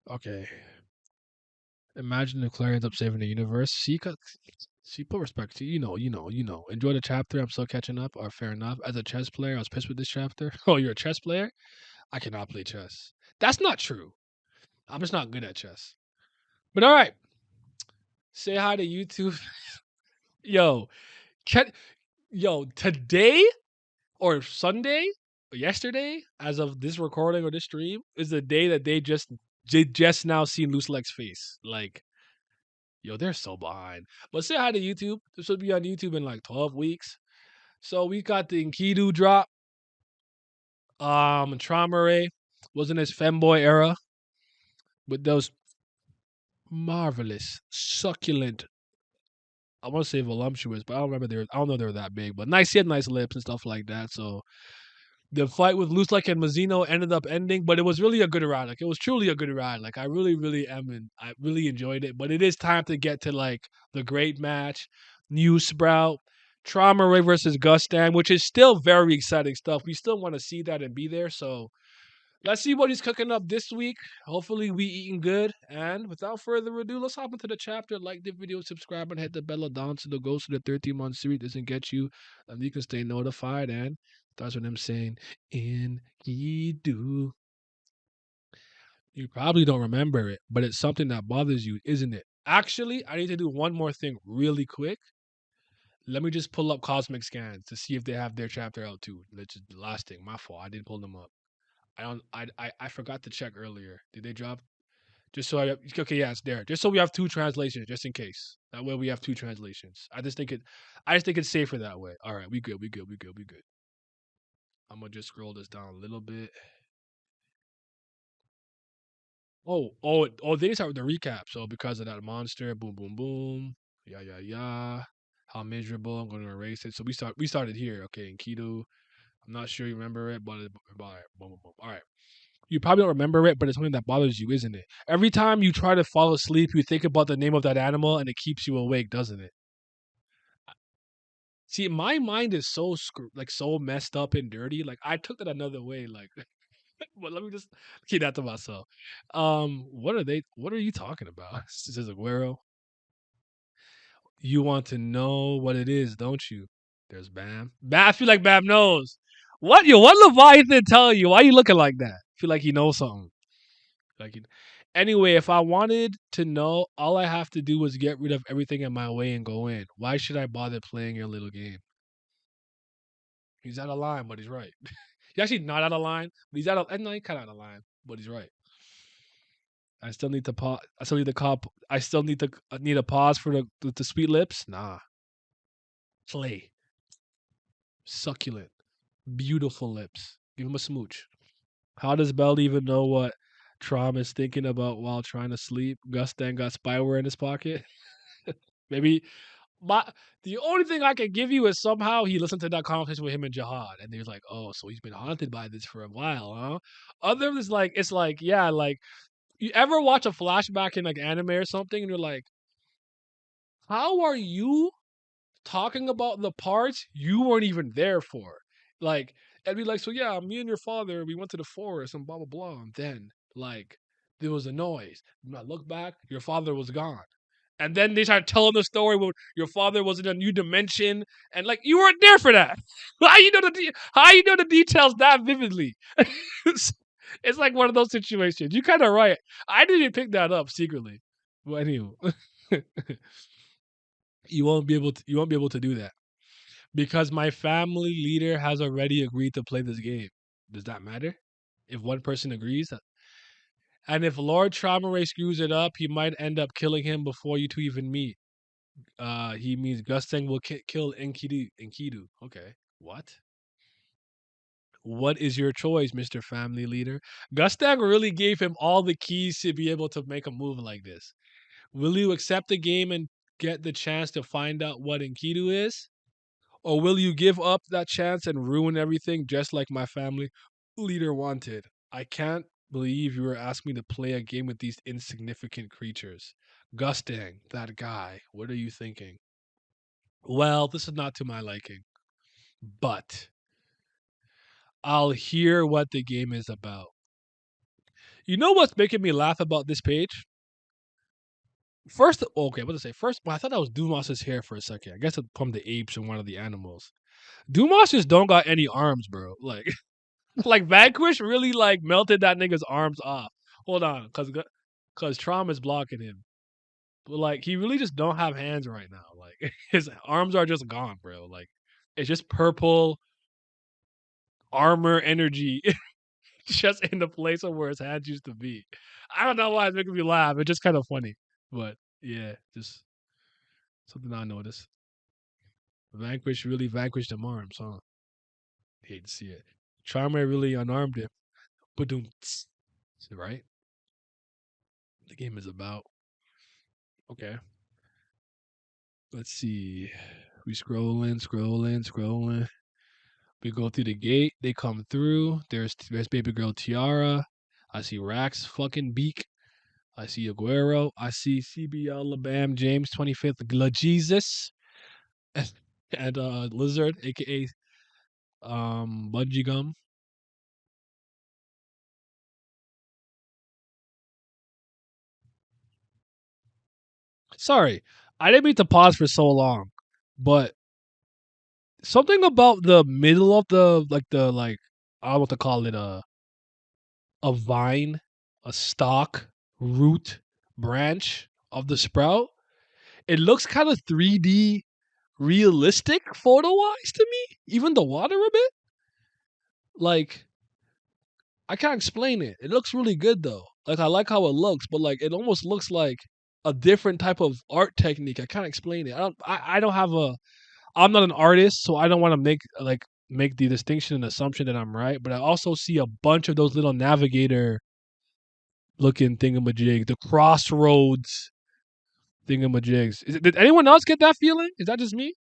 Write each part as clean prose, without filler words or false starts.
Okay. Imagine if Claire ends up saving the universe. She put respect to you know. Enjoy the chapter. I'm still catching up. Or fair enough. As a chess player, I was pissed with this chapter. Oh, you're a chess player? I cannot play chess. That's not true. I'm just not good at chess. But all right. Say hi to YouTube. Yo, check. Yo, today or Sunday or yesterday, as of this recording or this stream, is the day that they just now seen Loose Leg's face. Like, yo, they're so behind. But say hi to YouTube. This will be on YouTube in like 12 weeks. So we got the Enkidu drop. Traumare was in his femboy era with those marvelous, succulent. I want to say voluptuous, but I don't remember I don't know they were that big. But nice, he had nice lips and stuff like that. So the fight with Lusek and Mazzino ended up ending, but it was really a good ride. Like it was truly a good ride. Like I really, really am, and I really enjoyed it. But it is time to get to like the great match, New Sprout, Trauma Ray versus Gustan, which is still very exciting stuff. We still want to see that and be there. So let's see what he's cooking up this week. Hopefully we eating good. And without further ado, let's hop into the chapter. Like the video, subscribe, and hit the bell down so the Ghost of the 13-month series doesn't get you. And you can stay notified. And that's what I'm saying. In do. You probably don't remember it, but it's something that bothers you, isn't it? Actually, I need to do one more thing really quick. Let me just pull up Cosmic Scans to see if they have their chapter out too. That's just the last thing. My fault. I didn't pull them up. I don't. I forgot to check earlier. Did they drop? Just so I okay, yeah, it's there. Just so we have two translations, just in case. That way we have two translations. I just think it's safer that way. All right, we good, we good, we good, we good. I'm gonna just scroll this down a little bit. They start with the recap. So because of that monster, boom, boom, boom, yeah, yeah, yeah. How miserable. I'm gonna erase it. So we started here. Okay, in Keto. I'm not sure you remember it, but all right, boom, boom, boom. All right. You probably don't remember it, but it's something that bothers you, isn't it? Every time you try to fall asleep, you think about the name of that animal, and it keeps you awake, doesn't it? See, my mind is so messed up and dirty. Like I took that another way. Like, but let me just keep that to myself. What are they? What are you talking about? This is Aguero. You want to know what it is, don't you? There's Bam. Bam. I feel like Bam knows. What you? What Leviathan tell you? Why you looking like that? I feel like he knows something. Like it. Anyway, if I wanted to know, all I have to do was get rid of everything in my way and go in. Why should I bother playing your little game? He's out of line, but he's right. He's actually not out of line, but he's out of. No, he's kind of out of line, but he's right. I still need to pause. I still need to cop. I still need a pause for the sweet lips. Nah, play succulent, beautiful lips. Give him a smooch. How does Bell even know what Trom is thinking about while trying to sleep? Gustan got spyware in his pocket. Maybe my the only thing I can give you is somehow he listened to that conversation with him and Jihad, and he was like, "Oh, so he's been haunted by this for a while, huh?" Other than like, it's like, yeah, like you ever watch a flashback in like anime or something, and you're like, "How are you talking about the parts you weren't even there for?" Like, and be like, "So yeah, me and your father, we went to the forest and blah blah blah, and then like there was a noise. When I look back, your father was gone." And then they start telling the story where your father was in a new dimension, and like you weren't there for that. How you know the details that vividly? It's like one of those situations. You kind of right. I didn't pick that up secretly, but anyway, you won't be able to do that because my family leader has already agreed to play this game. Does that matter? If one person agrees, and if Lord Traumaray screws it up, he might end up killing him before you two even meet. He means Gustang will kill Enkidu. Enkidu. Okay. What? What is your choice, Mr. Family Leader? Gustang really gave him all the keys to be able to make a move like this. Will you accept the game and get the chance to find out what Enkidu is? Or will you give up that chance and ruin everything just like my family leader wanted? I can't believe you were asking me to play a game with these insignificant creatures. Gustang, that guy, what are you thinking? Well, this is not to my liking, but I'll hear what the game is about. You know what's making me laugh about this page? First, okay, what to say? First, well, I thought that was Dumas's hair for a second. I guess it's from the apes and one of the animals. Dumas just don't got any arms, bro. Like, like Vanquish really like melted that nigga's arms off. Hold on, cause Traum is blocking him. But like, he really just don't have hands right now. Like, his arms are just gone, bro. Like, it's just purple armor energy just in the place of where his hands used to be. I don't know why it's making me laugh. It's just kind of funny. But yeah, just something I noticed. Vanquish really vanquished them arms, huh? Hate to see it. Charmer really unarmed him. Ba-doom. Right? The game is about. Okay. Let's see. We scrolling. We go through the gate. They come through. There's baby girl Tiara. I see Rax fucking Beak. I see Aguero. I see CBL Labam James 25th Jesus and Lizard, aka Bungee Gum. Sorry, I didn't mean to pause for so long, but something about the middle of the I don't know what to call it, a vine, a stalk, root, branch of the sprout. It looks kind of 3D realistic photo wise to me. Even the water a bit. Like, I can't explain it. It looks really good though. Like, I like how it looks, but like it almost looks like a different type of art technique. I can't explain it. I don't have a I'm not an artist, so I don't want to make the distinction and assumption that I'm right. But I also see a bunch of those little navigator looking thingamajig, the crossroads thingamajigs. Did anyone else get that feeling? Is that just me?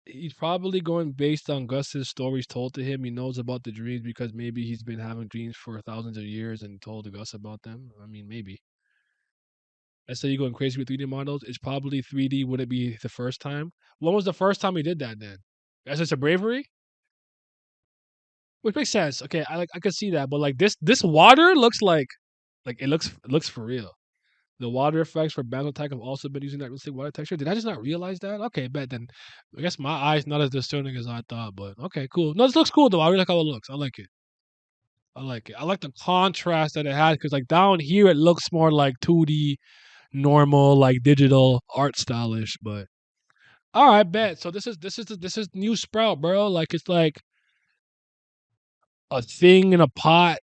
He's probably going based on Gus's stories told to him. He knows about the dreams because maybe he's been having dreams for thousands of years and told Gus about them. I mean, maybe. Let's say you're going crazy with 3D models. It's probably 3D. Would it be the first time? When was the first time he did that then? That's just a bravery? Which makes sense. Okay, I could see that, but like this water looks like it looks for real. The water effects for Battle Tech have also been using that realistic water texture. Did I just not realize that? Okay, bet then. I guess my eyes not as discerning as I thought, but okay, cool. No, this looks cool though. I really like how it looks. I like it. I like it. I like the contrast that it has because like down here it looks more like 2D normal like digital art stylish, but all right, bet. So this is new Sprout, bro. Like it's like a thing in a pot,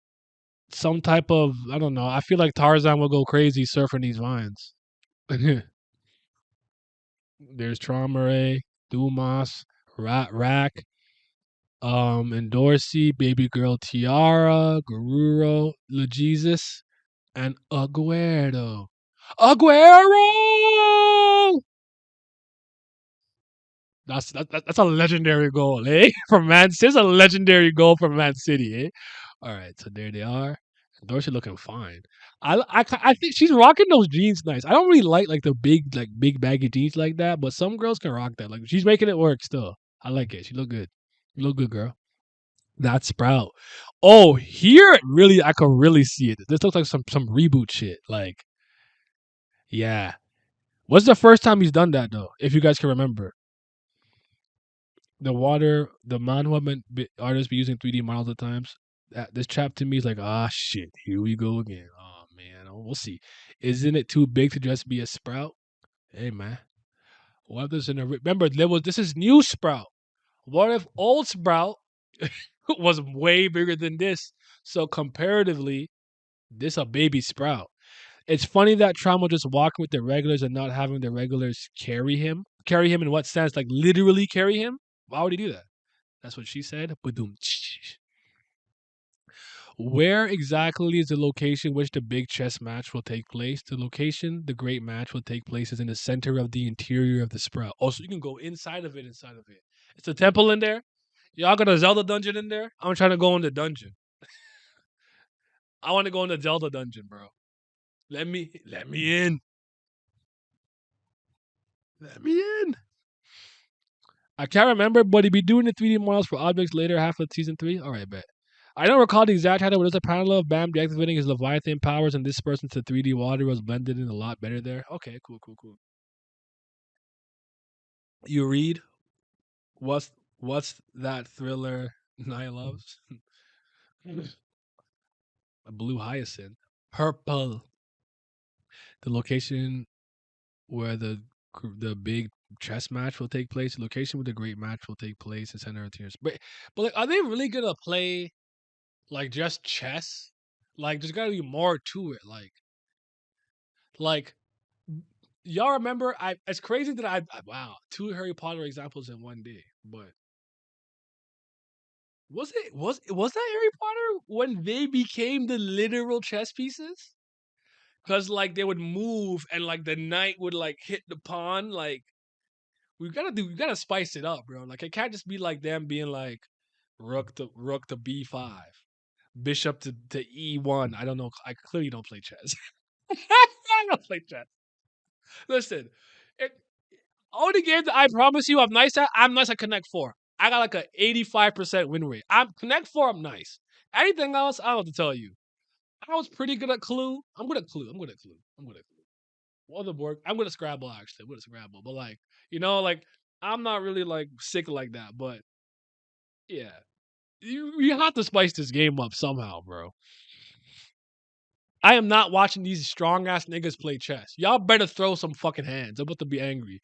some type of I don't know. I feel like Tarzan will go crazy surfing these vines. There's Traumare, Dumas, Rack, and Dorsey, Baby Girl Tiara, Garuro, LeJesus, and Aguero. Aguero! That's a legendary goal, eh? From Man City, it's a legendary goal from Man City, eh? All right, so there they are. Dorsey looking fine. I think she's rocking those jeans nice. I don't really like the big baggy jeans like that, but some girls can rock that. Like she's making it work still. I like it. She look good. You look good, girl. That Sprout. Oh, here really I can really see it. This looks like some reboot shit. Like, yeah. What's the first time he's done that though? If you guys can remember. The manhwa artists be using 3D models at times. This chap to me is like, ah, shit, here we go again. Oh man, we'll see. Isn't it too big to just be a Sprout? Hey man, what if there's remember this is new Sprout. What if old Sprout was way bigger than this? So comparatively, this a baby Sprout. It's funny that Trauma just walking with the regulars and not having the regulars carry him. Carry him in what sense? Like literally carry him? Why would he do that? That's what she said. Badoom. Where exactly is the location which the big chess match will take place? The location the great match will take place is in the center of the interior of the Sprout. Oh, so you can go inside of it, inside of it. It's a temple in there. Y'all got a Zelda dungeon in there? I'm trying to go in the dungeon. I want to go in the Zelda dungeon, bro. Let me in. Let me in. I can't remember, but he be doing the 3D models for objects later half of season 3. All right, bet. I don't recall the exact title, but there's a panel of Bam deactivating his Leviathan powers and dispersing to 3D water was blended in a lot better there. Okay, cool, cool, cool. You read what's what's that thriller Nia loves? A blue hyacinth. Purple. The location where the big chess match will take place. The location where the great match will take place. The center of tears. But like, are they really gonna play like just chess? Like, there's gotta be more to it. Like y'all remember? It's crazy that wow, two Harry Potter examples in one day. But was that Harry Potter when they became the literal chess pieces? Cause like they would move and like the knight would like hit the pawn. Like we gotta spice it up, bro. Like it can't just be like them being like rook to b5, bishop to e1. I don't know. I clearly don't play chess. I don't play chess. Listen, it, all the games that I promise you I'm nice at Connect Four. I got like a 85% win rate. I'm Connect Four. I'm nice. Anything else, I don't have to tell you. I was pretty good at Clue. I'm good at Clue. I'm good at Clue. I'm good at Clue. What other board? I'm good at Scrabble actually. I'm good at Scrabble, but like like I'm not really like sick like that. But yeah, you have to spice this game up somehow, bro. I am not watching these strong ass niggas play chess. Y'all better throw some fucking hands. I'm about to be angry.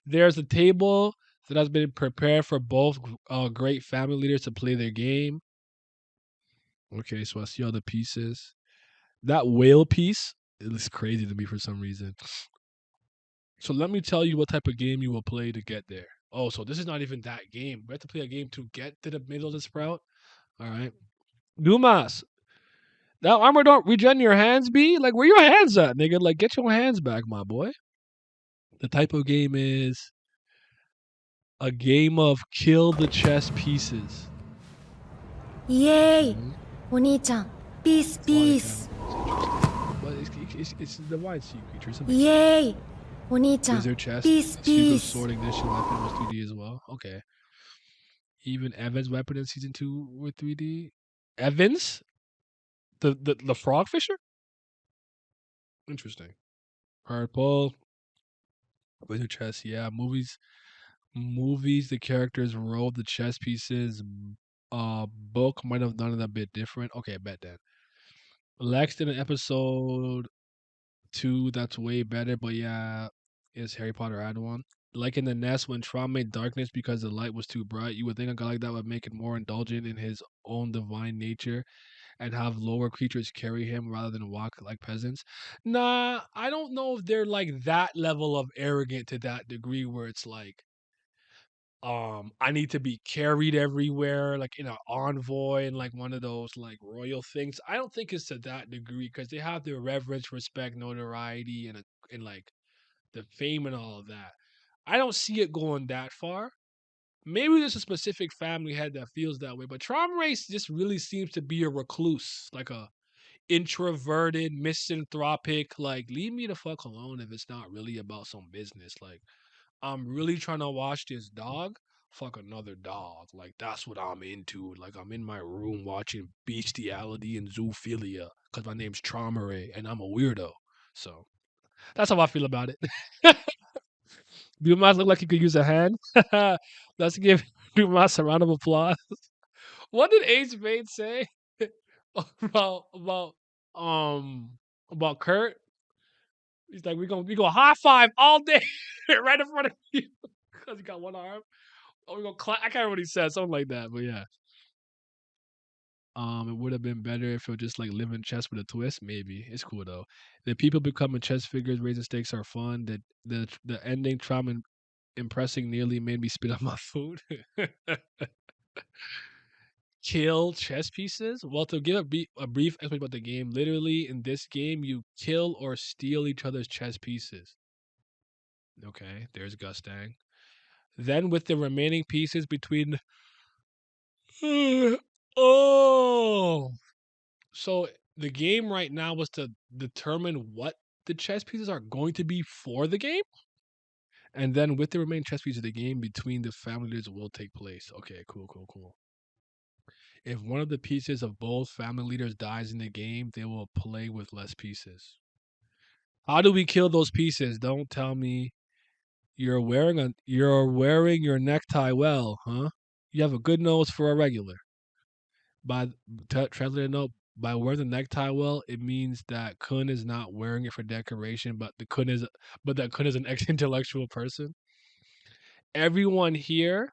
There's a table that has been prepared for both great family leaders to play their game. Okay, so I see all the pieces. That whale piece, it looks crazy to me for some reason. So let me tell you what type of game you will play to get there. Oh, so this is not even that game. We have to play a game to get to the middle of the sprout. All right. Dumas, that armor don't regen your hands, B? Like, where your hands at, nigga? Like, get your hands back, my boy. The type of game is a game of kill the chess pieces. イエーイ Mhm. お兄ちゃんピース It's a ピ lot ー of ス cannibals. But it's the divine sea creature. Some イエーイお兄ちゃん Wizard chest. ピース Scoop ピー of ス sword ignition weapon was 3D as well. Okay. Even Evan's weapon in season 2 were 3D. Evans? The frog fisher? Interesting. Purple. Wizard chess. Yeah, movies, the characters rolled the chess pieces. Book might have done it a bit different. Okay, I bet that. Lex did an episode 2 that's way better, but yeah, is Harry Potter add one. Like in the nest, when Tron made darkness because the light was too bright, you would think a guy like that would make it more indulgent in his own divine nature and have lower creatures carry him rather than walk like peasants. Nah, I don't know if they're like that level of arrogant to that degree where it's like, I need to be carried everywhere, like in an envoy and like one of those like royal things. I don't think it's to that degree because they have the reverence, respect, notoriety, and like the fame and all of that. I don't see it going that far. Maybe there's a specific family head that feels that way, but Traum Race just really seems to be a recluse, like a introverted, misanthropic, like leave me the fuck alone if it's not really about some business. Like I'm really trying to watch this dog fuck another dog. Like that's what I'm into. Like I'm in my room watching bestiality and zoophilia because my name's Traumare and I'm a weirdo. So that's how I feel about it. Dumas look like he could use a hand. Let's give Dumas a round of applause. What did Ace Spade say about um about Kurt? He's like, we go high five all day right in front of you because he got one arm. Oh, we go clap. I can't remember what he said, something like that. But yeah, it would have been better if it was just like living chess with a twist. Maybe it's cool though. The people becoming chess figures, raising stakes are fun. The ending trauma impressing nearly made me spit out my food. Kill chess pieces. Well, to give a brief explanation about the game, literally in this game, you kill or steal each other's chess pieces. Okay, there's Gustang. Then with the remaining pieces between oh, so the game right now was to determine what the chess pieces are going to be for the game, and then with the remaining chess pieces of the game between the family leaders will take place. Okay, cool, cool, cool. If one of the pieces of both family leaders dies in the game, they will play with less pieces. How do we kill those pieces? Don't tell me you're wearing your necktie well, huh? You have a good nose for a regular. By translated note, by wearing the necktie well, it means that Kun is not wearing it for decoration, but that Kun is an intellectual person. Everyone here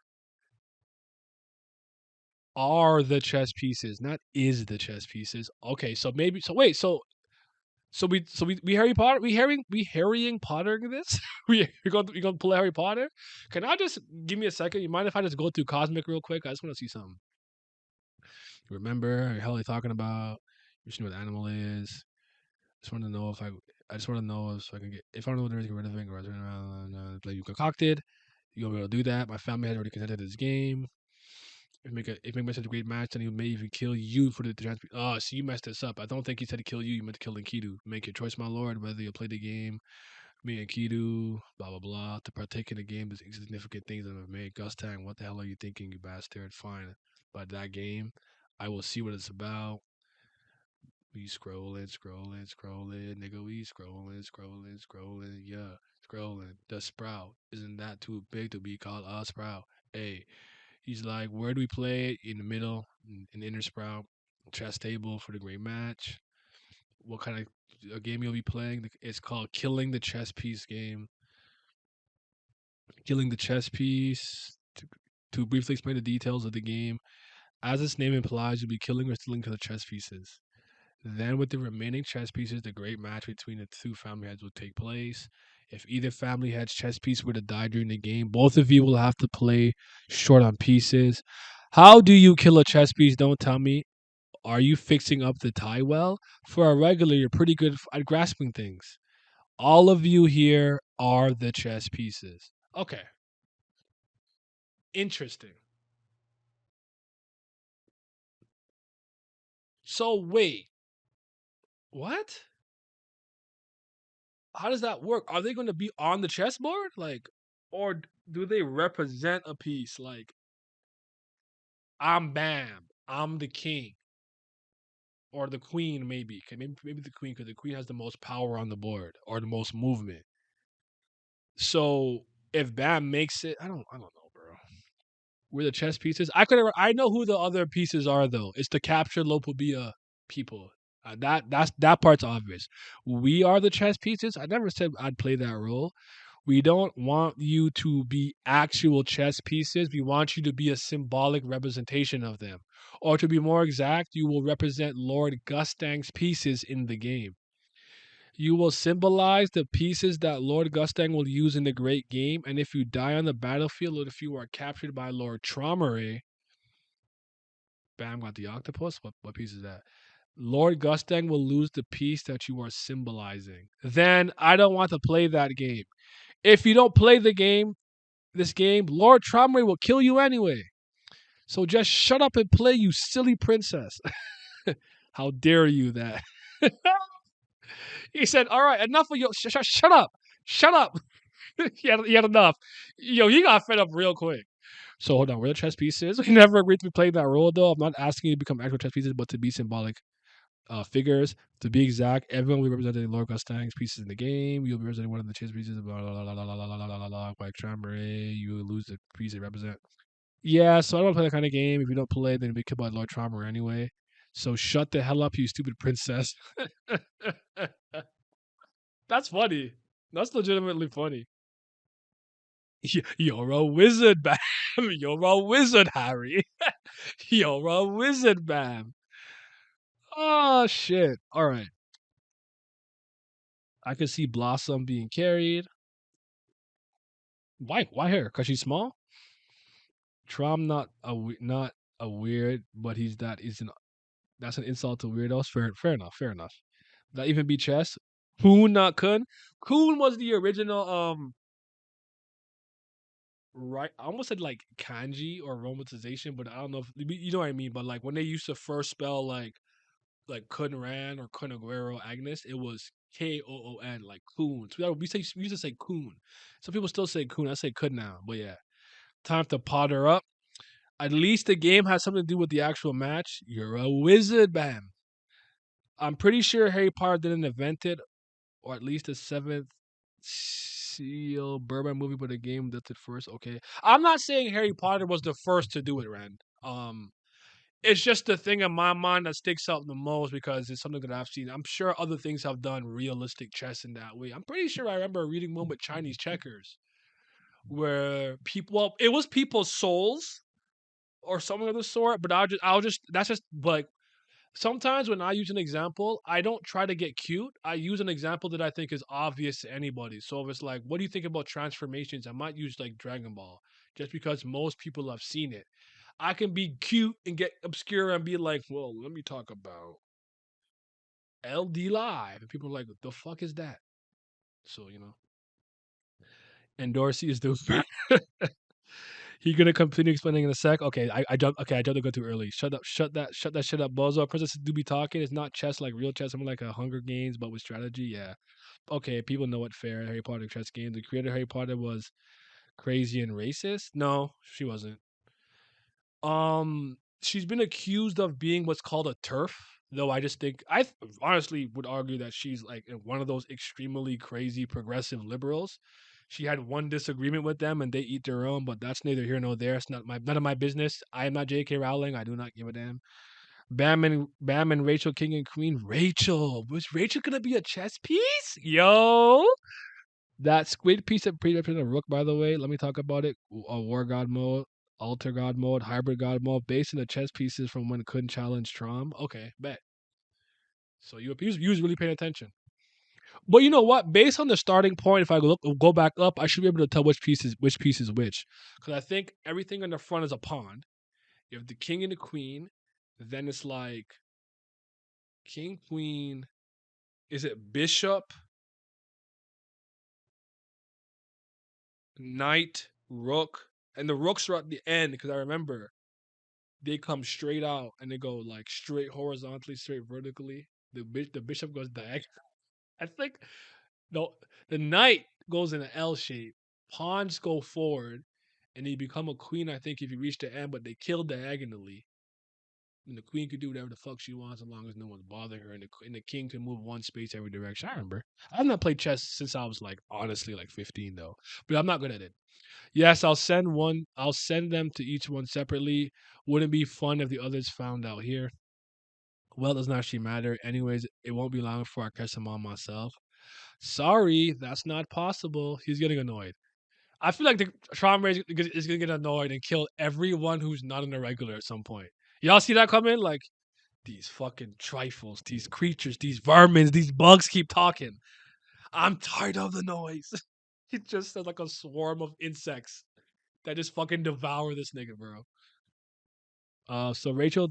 are the chess pieces, not is the chess pieces. Okay, so maybe so wait, we Harry Potter we Harrying Pottering this? We gonna pull Harry Potter? Can I just give me a second? You mind if I just go through Cosmic real quick? I just want to see something. Remember the hell they talking about? You should know what animal is. Just want to know if I just want to know if I can get if I don't know what there is get rid of it or turn around play you concocted. You'll be able to do that. My family has already consented to this game. If make such a great match, then he may even kill you for the chance. Oh, so you messed this up. I don't think he said to kill you. You meant to kill Enkidu. Make your choice, my lord. Whether you play the game, me and Enkidu, blah blah blah. To partake in the game, there's insignificant things that have made. Gustang, what the hell are you thinking, you bastard? Fine, but that game, I will see what it's about. We scrolling, nigga. We scrolling, yeah, scrolling. The Sprout, isn't that too big to be called a Sprout? Hey, he's like, where do we play it? In the middle, in the inner Sprout, chess table for the great match. What kind of a game you'll be playing? It's called Killing the Chess Piece game. Killing the Chess Piece. To briefly explain the details of the game, as its name implies, you'll be killing or stealing the chess pieces. Then, with the remaining chess pieces, the great match between the two family heads will take place. If either family head's chess piece were to die during the game, both of you will have to play short on pieces. How do you kill a chess piece? Don't tell me. Are you fixing up the tie well? For a regular, you're pretty good at grasping things. All of you here are the chess pieces. Okay, interesting. So, wait, what? How does that work? Are they going to be on the chessboard? Like, or do they represent a piece? Like, I'm Bam, I'm the king, or the queen, maybe. Okay, maybe the queen, because the queen has the most power on the board or the most movement. So if Bam makes it, I don't know, bro. We're the chess pieces. I know who the other pieces are though. It's the captured Lopobia people. That part's obvious. We are the chess pieces. I never said I'd play that role. We don't want you to be actual chess pieces. We want you to be a symbolic representation of them. Or to be more exact, you will represent Lord Gustang's pieces in the game. You will symbolize the pieces that Lord Gustang will use in the great game, and if you die on the battlefield or if you are captured by Lord Traumeré, Bam got the octopus. What piece is that? Lord Gustang will lose the piece that you are symbolizing. Then I don't want to play that game. If you don't play this game, Lord Traumeré will kill you anyway. So just shut up and play, you silly princess. How dare you that? He said, all right, enough of your shut up. Shut up. He had enough. Yo, he got fed up real quick. So hold on, we're the chess pieces. We never agreed to be playing that role though. I'm not asking you to become actual chess pieces, but to be symbolic figures. To be exact, everyone will be representing Lord Gustang's pieces in the game. You'll be representing one of the chess pieces. Blah blah blah blah blah blah blah blah blah. Like Traumeré, you will lose the piece they represent. Yeah, so I don't play that kind of game. If you don't play, then you'll be killed by Lord Traumeré anyway. So shut the hell up, you stupid princess. That's funny. That's legitimately funny. You're a wizard, Bam. You're a wizard, Harry. You're a wizard, Bam. Oh shit. All right. I can see Blossom being carried. Why? Why her? Cause she's small. Trom not a weird, but that's an insult to weirdos. Fair enough. Fair enough. That even be chess. Kun not Kun. Kun was the original right. I almost said like kanji or aromatization, but I don't know if you know what I mean. But like when they used to first spell like Kun Ran or Kun Aguero Agnes, it was Koon, like Coon. So we used to say Coon. Some people still say Coon. I say Kun now, but yeah. Time to pot her up. At least the game has something to do with the actual match. You're a wizard, Bam. I'm pretty sure Harry Potter didn't invent it, or at least the seventh seal Bourbon movie, but the game did it first. Okay, I'm not saying Harry Potter was the first to do it, Rand. It's just the thing in my mind that sticks out the most because it's something that I've seen. I'm sure other things have done realistic chess in that way. I'm pretty sure I remember reading one with Chinese checkers where people, well, it was people's souls or something of the sort. But that's just like sometimes when I use an example, I don't try to get cute. I use an example that I think is obvious to anybody. So if it's like, what do you think about transformations? I might use like Dragon Ball just because most people have seen it. I can be cute and get obscure and be like, well, let me talk about LD Live. And people are like, what the fuck is that? So, And Dorsey is the he gonna continue explaining in a sec. Okay, I jumped to go too early. Shut that shit up, Bozo. Princess do be talking. It's not chess like real chess. I'm like a Hunger Games, but with strategy. Yeah. Okay, people know what fair Harry Potter chess game. The creator of Harry Potter was crazy and racist. No, she wasn't. She's been accused of being what's called a turf. Though I just think honestly would argue that she's like one of those extremely crazy progressive liberals. She had one disagreement with them and they eat their own, but that's neither here nor there. It's not my none of my business. I am not J.K. Rowling. I do not give a damn. Bam and Rachel King and Queen. Rachel. Was Rachel gonna be a chess piece? Yo. That squid piece of pre-represented rook, by the way, let me talk about it. A war god mode, alter god mode, hybrid god mode, based on the chess pieces from when it couldn't challenge Trom. Okay, bet. So you was really paying attention. But you know what? Based on the starting point, if I go back up, I should be able to tell which piece is which. Because I think everything on the front is a pawn. You have the king and the queen. Then it's like king, queen. Is it bishop, knight, rook? And the rooks are at the end because I remember they come straight out and they go like straight horizontally, straight vertically. The bishop goes diagonal. I think the the knight goes in an L shape. Pawns go forward, and they become a queen. I think if you reach the end, but they kill diagonally. And the queen could do whatever the fuck she wants as long as no one's bothering her, and the king can move one space every direction. I remember. I've not played chess since I was like honestly like 15 though, but I'm not good at it. Yes, I'll send one. I'll send them to each one separately. Wouldn't be fun if the others found out here. Well, it doesn't actually matter. Anyways, it won't be long before I catch them on myself. Sorry, that's not possible. He's getting annoyed. I feel like the Tron Rage is gonna get annoyed and kill everyone who's not in the regular at some point. Y'all see that coming? Like these fucking trifles, these creatures, these vermins, these bugs keep talking. I'm tired of the noise. It just sounds like a swarm of insects that just fucking devour this nigga, bro. So Rachel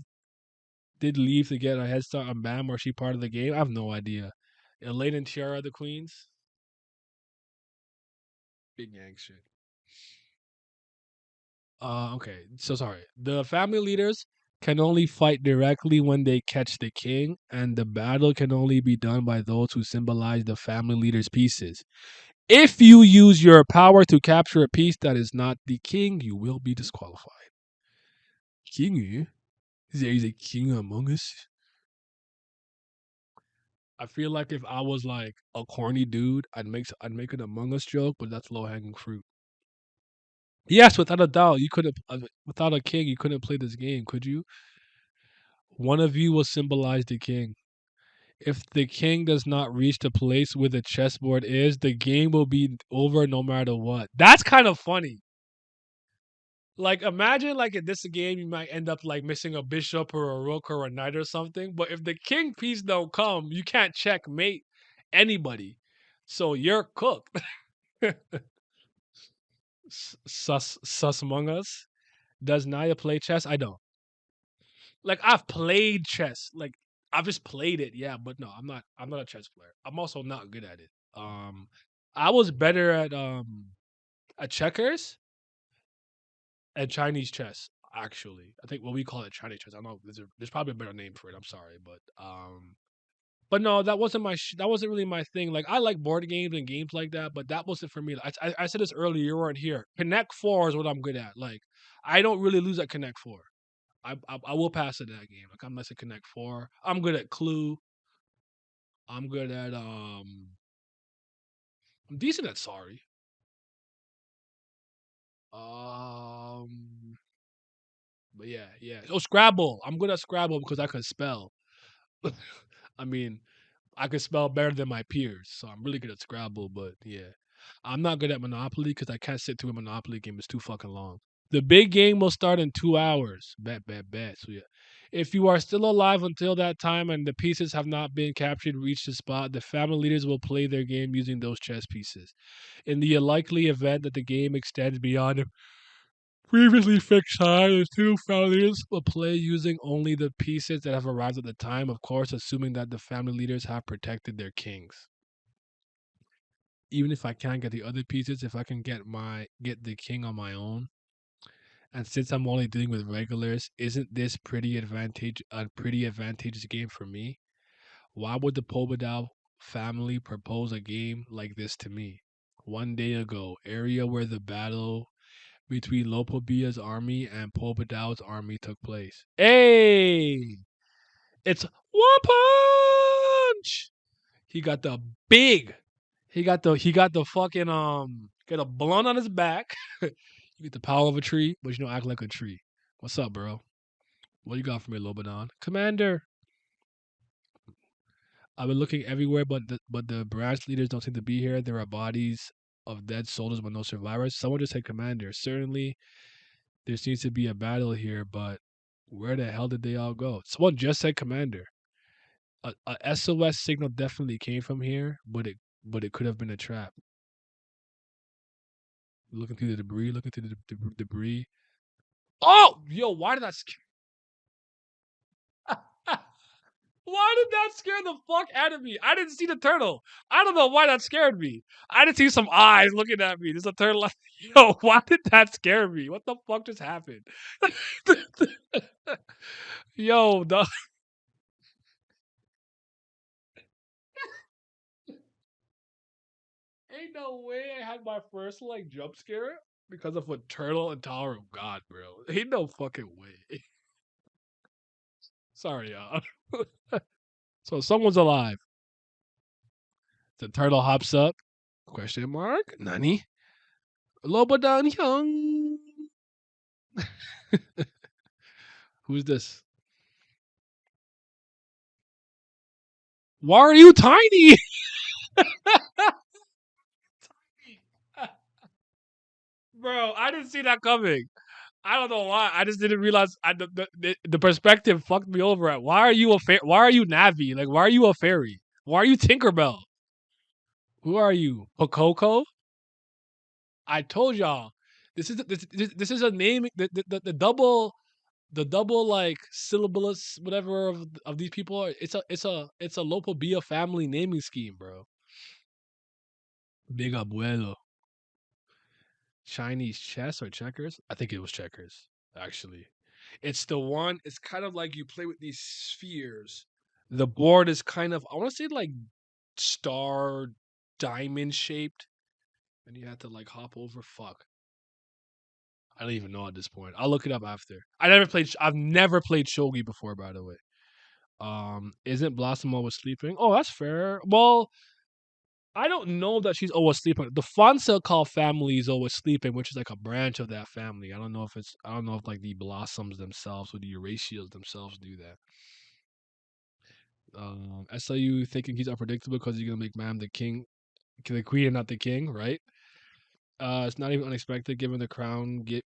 did leave to get a head start on Bam, or she part of the game? I have no idea. Elaine and Tiara are the queens. Big gang shit. Okay. So sorry. The family leaders can only fight directly when they catch the king, and the battle can only be done by those who symbolize the family leader's pieces. If you use your power to capture a piece that is not the king, you will be disqualified. King? There is a king among us. I feel like if I was like a corny dude, I'd make an Among Us joke, but that's low hanging fruit. Yes, without a doubt, you couldn't. Without a king, you couldn't play this game, could you? One of you will symbolize the king. If the king does not reach the place where the chessboard is, the game will be over no matter what. That's kind of funny. Like imagine like in this game you might end up like missing a bishop or a rook or a knight or something. But if the king piece don't come, you can't checkmate anybody. So you're cooked. Sus among us. Does Naya play chess? I don't. Like I've played chess. Like I've just played it, yeah, but no, I'm not a chess player. I'm also not good at it. Um I was better at checkers and Chinese chess, actually. I think what we call it Chinese chess. I don't know there's probably a better name for it. I'm sorry, but But no, that wasn't that wasn't really my thing. Like I like board games and games like that, but that wasn't for me. I said this earlier. You weren't here. Connect Four is what I'm good at. Like I don't really lose at Connect Four. I will pass at that game. Like I'm nice at Connect Four. I'm good at Clue. I'm good at I'm decent at Sorry. Um, but yeah, yeah. Oh, Scrabble. I'm good at Scrabble because I can spell. I mean, I can spell better than my peers, so I'm really good at Scrabble. But yeah, I'm not good at Monopoly because I can't sit through a Monopoly game. It's too fucking long. The big game will start in 2 hours. Bet, bet, bet. So yeah, if you are still alive until that time and the pieces have not been captured, reach the spot. The family leaders will play their game using those chess pieces. In the unlikely event that the game extends beyond previously fixed time, the two families will play using only the pieces that have arrived at the time, of course, assuming that the family leaders have protected their kings. Even if I can't get the other pieces, if I can get the king on my own, and since I'm only dealing with regulars, isn't this a pretty advantageous game for me? Why would the Pobedal family propose a game like this to me? One day ago, area where the battle between Lopobia's army and Pobedal's army took place. Hey! It's one punch! He got the big. He got the fucking got a blunt on his back. You get the power of a tree, but you don't act like a tree. What's up, bro? What you got for me, Lobanon? Commander. I've been looking everywhere, but the branch leaders don't seem to be here. There are bodies of dead soldiers but no survivors. Someone just said commander. Certainly there seems to be a battle here, but where the hell did they all go? Someone just said commander. A SOS signal definitely came from here, but it could have been a trap. Looking through the debris, looking through the debris. Oh, yo, why did that scare? Why did that scare the fuck out of me? I didn't see the turtle. I don't know why that scared me. I didn't see some eyes looking at me. There's a turtle. Yo, why did that scare me? What the fuck just happened? Yo, dog. Ain't no way I had my first like jump scare because of a turtle and Tower of God, bro. Ain't no fucking way. Sorry, y'all. So someone's alive. The turtle hops up. Question mark? Nani? Lobodan Hyung. Who's this? Why are you tiny? Bro, I didn't see that coming. I don't know why. I just didn't realize the perspective fucked me over. At why are you why are you Navi? Like why are you a fairy? Why are you Tinkerbell? Who are you? Pococo? I told y'all. This is a name the double like syllables whatever of these people are, it's a Lopobia family naming scheme, bro. Big abuelo. Chinese chess or checkers? I think it was checkers, actually. It's the one, it's kind of like you play with these spheres. The board is kind of, I want to say like star diamond shaped. And you have to like hop over. Fuck. I don't even know at this point. I'll look it up after. I've never played Shogi before, by the way. Isn't Blossom always sleeping? Oh, that's fair. Well, I don't know that she's always sleeping. The Fonseca family is always sleeping, which is like a branch of that family. I don't know if like the Blossoms themselves or the Eurasias themselves do that. SLU thinking he's unpredictable because he's gonna make Mam the king, the queen, and not the king, right? It's not even unexpected given the crown. The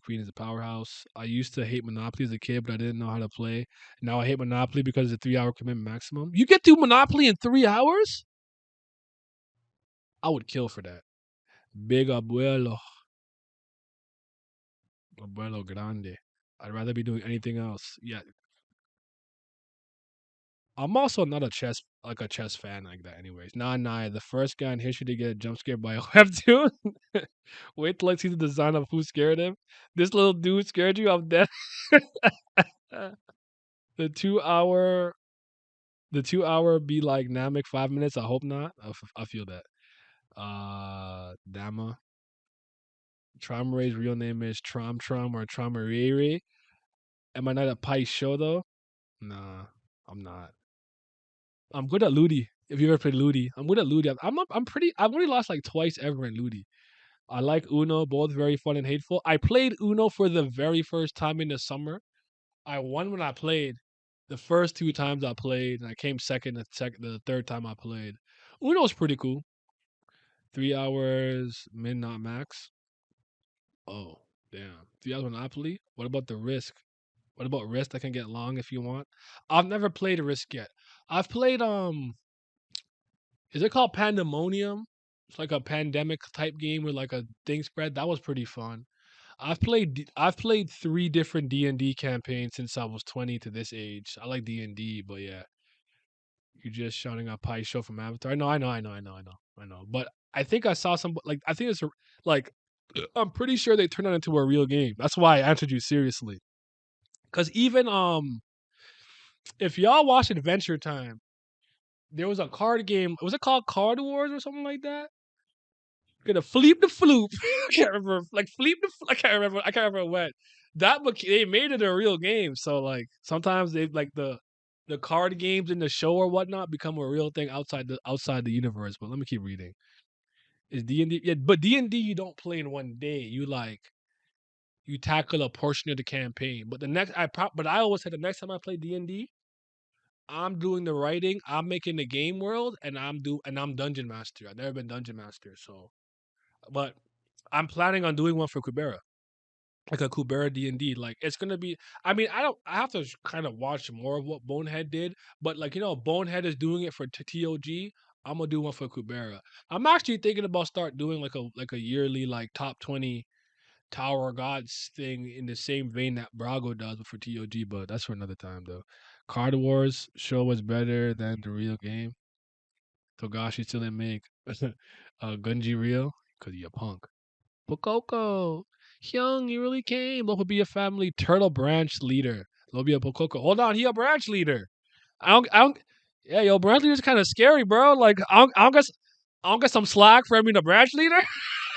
queen is a powerhouse. I used to hate Monopoly as a kid, but I didn't know how to play. Now I hate Monopoly because it's a 3 hour commitment maximum. You get through Monopoly in 3 hours? I would kill for that. Big abuelo, abuelo grande. I'd rather be doing anything else. Yeah, I'm also not a chess fan like that. Anyways, nah. The first guy in history to get jump scared by a webtoon. Wait till I see the design of who scared him. This little dude scared you. I'm dead. The 2 hour. The 2 hour be like Namek 5 minutes. I hope not. I feel that. Dama. Traumare's real name is Trom or Traumarere. Am I not a Pai show though? Nah, I'm not. I'm good at Ludi. If you ever played Ludi, I'm good at Ludi. I'm pretty. I've only lost like twice ever in Ludi. I like Uno, both very fun and hateful. I played Uno for the very first time in the summer. I won when I played. The first two times I played, and I came second the third time I played. Uno's pretty cool. 3 hours, min not max. Oh, damn. 3 hours Monopoly? What about the Risk? What about Risk that can get long if you want? I've never played a Risk yet. I've played is it called Pandemonium? It's like a pandemic type game with like a thing spread. That was pretty fun. I've played 3 different D&D campaigns since I was 20 to this age. I like D&D, but yeah, you're just shouting out Pi Show from Avatar. I know. But I think I saw some like I think it's like I'm pretty sure they turned that into a real game. That's why I answered you seriously. Cause even if y'all watch Adventure Time, there was a card game. Was it called Card Wars or something like that? Gonna Fleep the Floop. I can't remember. Like Fleep the. I can't remember. I can't remember what. That book they made it a real game. So like sometimes they like the card games in the show or whatnot become a real thing outside the universe. But let me keep reading. Is D&D? Yeah, but D&D you don't play in one day. You tackle a portion of the campaign. But but I always said the next time I play D&D, I'm doing the writing, I'm making the game world, and I'm dungeon master. I've never been dungeon master, so but I'm planning on doing one for Kubera, like a Kubera D&D. Like it's gonna be. I mean, I have to kind of watch more of what Bonehead did, but like Bonehead is doing it for TOG. I'm gonna do one for Kubera. I'm actually thinking about start doing like a yearly like top 20 Tower of Gods thing in the same vein that Brago does but for TOG. But that's for another time though. Card Wars show was better than the real game. Togashi still didn't make Gunji real because he a punk. Pokoko. Hyung, he really came. Love will be a family turtle branch leader. Love be a Pokoko. Hold on, he a branch leader. I don't yeah, yo, branch leader's kind of scary, bro. Like I don't get some slack for being a branch leader.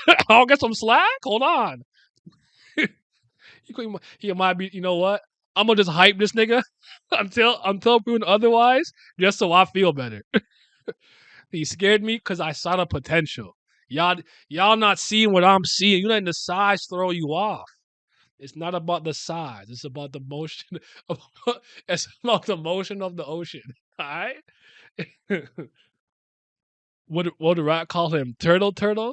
I don't get some slack. Hold on. He might be, you know what? I'm gonna just hype this nigga until proven otherwise, just so I feel better. He scared me because I saw the potential. Y'all, y'all not seeing what I'm seeing. You letting the size throw you off. It's not about the size. It's about the motion. It's about the motion of the ocean. All right. What do rat call him? Turtle,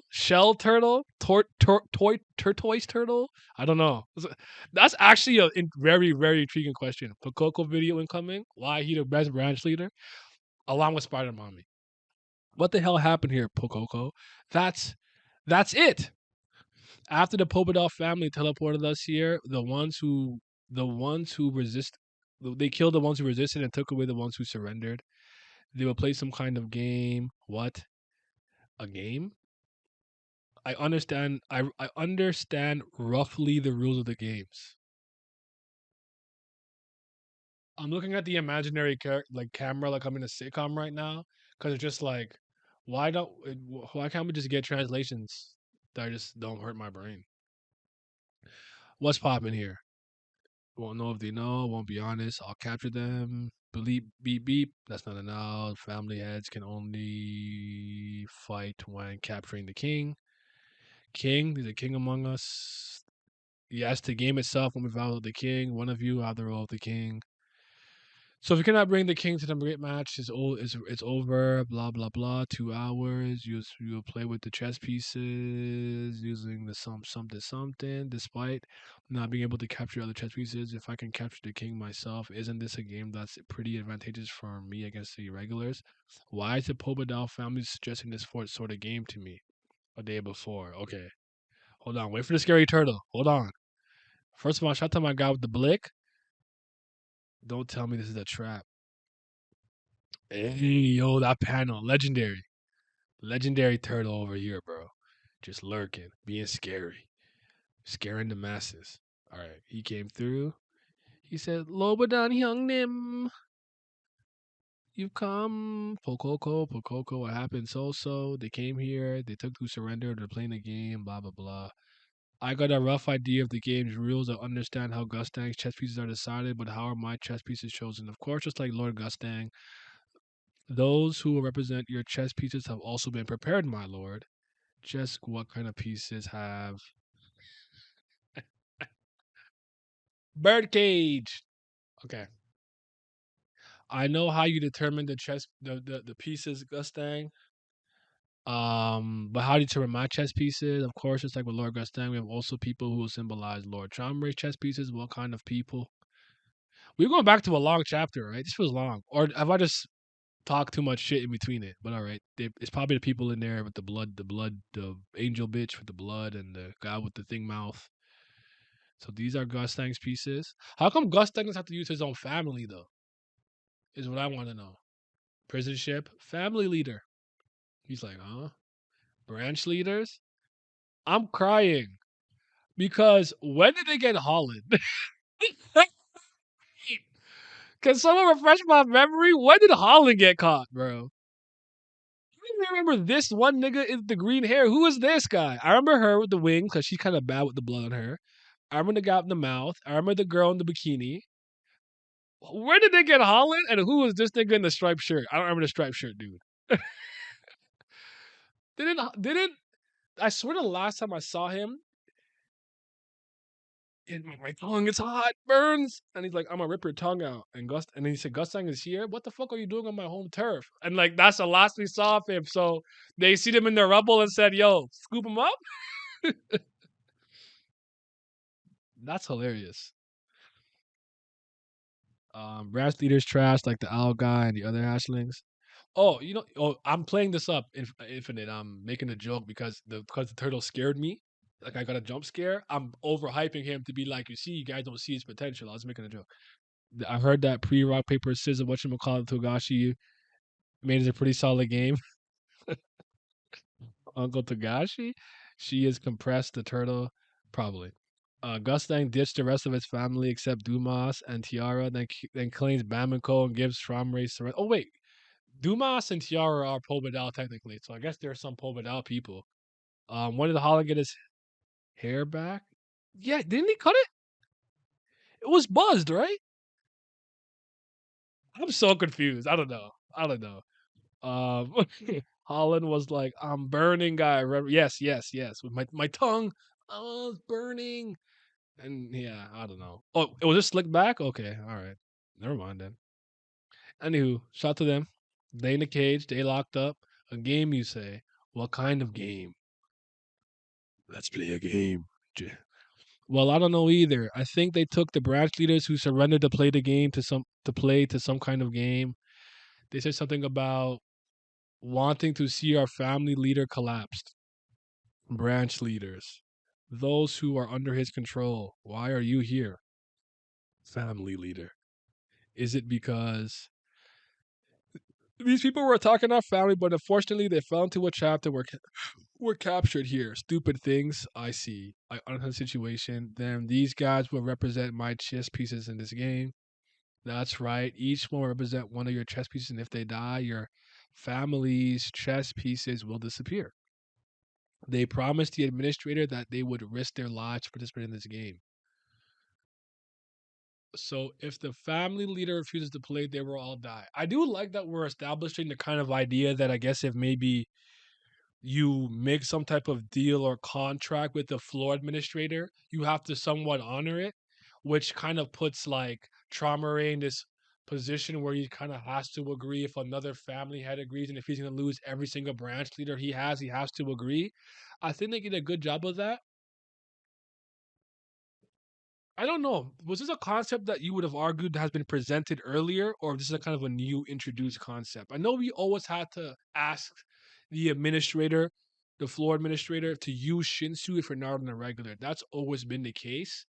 shell turtle, tortoise turtle. I don't know. That's actually a very very intriguing question. Pokoko video incoming. Why he the best branch leader? Along with Spider Mommy. What the hell happened here, Pokoko? That's it. After the Popodov family teleported us here, the ones who resist they killed the ones who resisted and took away the ones who surrendered. They will play some kind of game. What? A game? I understand roughly the rules of the games. I'm looking at the imaginary like camera like I'm in a sitcom right now because it's just like why can't we just get translations that just don't hurt my brain? What's popping here? Won't know if they know, won't be honest. I'll capture them. Bleep, beep, beep. That's not enough. Family heads can only fight when capturing the king. King, there's a king among us. Yes, the game itself when we value the king. One of you have the role of the king. So if you cannot bring the king to the great match, it's over. Blah blah blah. 2 hours. You'll play with the chess pieces using the something. Despite not being able to capture other chess pieces, if I can capture the king myself, isn't this a game that's pretty advantageous for me against the irregulars? Why is the Pobadal family suggesting this sort of game to me a day before? Okay, hold on. Wait for the scary turtle. Hold on. First of all, shout out to my guy with the blick. Don't tell me this is a trap. Hey, yo, that panel, legendary. Legendary turtle over here, bro. Just lurking, being scary, scaring the masses. All right, he came through. He said, Lobadan Hyung Nim. you've come. Pokoko, Pokoko, what happened? So. They came here. They took to surrender. They're playing the game. Blah, blah, blah. I got a rough idea of the game's rules. I understand how Gustang's chess pieces are decided, but how are my chess pieces chosen? Of course, just like Lord Gustang, those who will represent your chess pieces have also been prepared, my lord. Just what kind of pieces have birdcage? Okay. I know how you determine the pieces, Gustang. But how do you determine my chess pieces? Of course, just like with Lord Gustang, we have also people who will symbolize Lord Chomre's chess pieces. What kind of people? We're going back to a long chapter, right? This was long. Or have I just talked too much shit in between it? But all right, it's probably the people in there with the angel bitch with the blood, and the guy with the thing mouth. So these are Gustang's pieces. How come Gustang doesn't have to use his own family though? Is what I want to know. Prison ship, family leader. He's like, huh? Branch leaders? I'm crying because when did they get Holland? Can someone refresh my memory? When did Holland get caught, bro? I remember this one nigga is the green hair. Who is this guy? I remember her with the wings because she's kind of bad with the blood on her. I remember the guy in the mouth. I remember the girl in the bikini. Where did they get Holland? And who was this nigga in the striped shirt? I don't remember the striped shirt, dude. Didn't I swear the last time I saw him, and my tongue is hot, burns. And he's like, I'm gonna rip your tongue out. And then he said, Gustang is here. What the fuck are you doing on my home turf? And like that's the last we saw of him. So they see him in the rubble and said, yo, scoop him up. That's hilarious. Branch leaders trash like the owl guy and the other hatchlings. I'm playing this up infinite. I'm making a joke because the turtle scared me. Like I got a jump scare. I'm overhyping him to be like, you see, you guys don't see his potential. I was making a joke. I heard that pre rock paper scissors whatchamacallit Togashi made it a pretty solid game. Uncle Togashi, she is compressed the turtle, probably. Gustang ditched the rest of his family except Dumas and Tiara, then claims Bamako and gives Shramre surrender. Oh wait, Dumas and Tiara are Pobedal technically, so I guess there are some Pobedal people. When did Holland get his hair back? Yeah, didn't he cut it? It was buzzed, right? I'm so confused. I don't know. I don't know. Um, Holland was like, "I'm burning, guy." Yes, yes, yes. With my tongue, oh, it's burning. And yeah, I don't know. Oh, it was just slick back. Okay, all right. Never mind then. Anywho, shout to them. They in the cage. They locked up. A game, you say? What kind of game? Let's play a game. Well, I don't know either. I think they took the branch leaders who surrendered to play the game to some kind of game. They said something about wanting to see our family leader collapsed. Branch leaders. Those who are under his control. Why are you here? Family leader. Is it because these people were attacking our family, but unfortunately they fell into a trap that were captured here. Stupid things. I see. I understand the situation. Then these guys will represent my chess pieces in this game. That's right. Each one will represent one of your chess pieces, and if they die, your family's chess pieces will disappear. They promised the administrator that they would risk their lives to participate in this game. So if the family leader refuses to play, they will all die. I do like that we're establishing the kind of idea that I guess if maybe you make some type of deal or contract with the floor administrator, you have to somewhat honor it, which kind of puts like Traumare in this position where he kind of has to agree if another family head agrees, and if he's going to lose every single branch leader he has to agree. I think they did a good job of that. I don't know. Was this a concept that you would have argued has been presented earlier, or this is a kind of a new introduced concept? I know we always had to ask the administrator, the floor administrator, to use Shinsu if you're not on the regular. That's always been the case.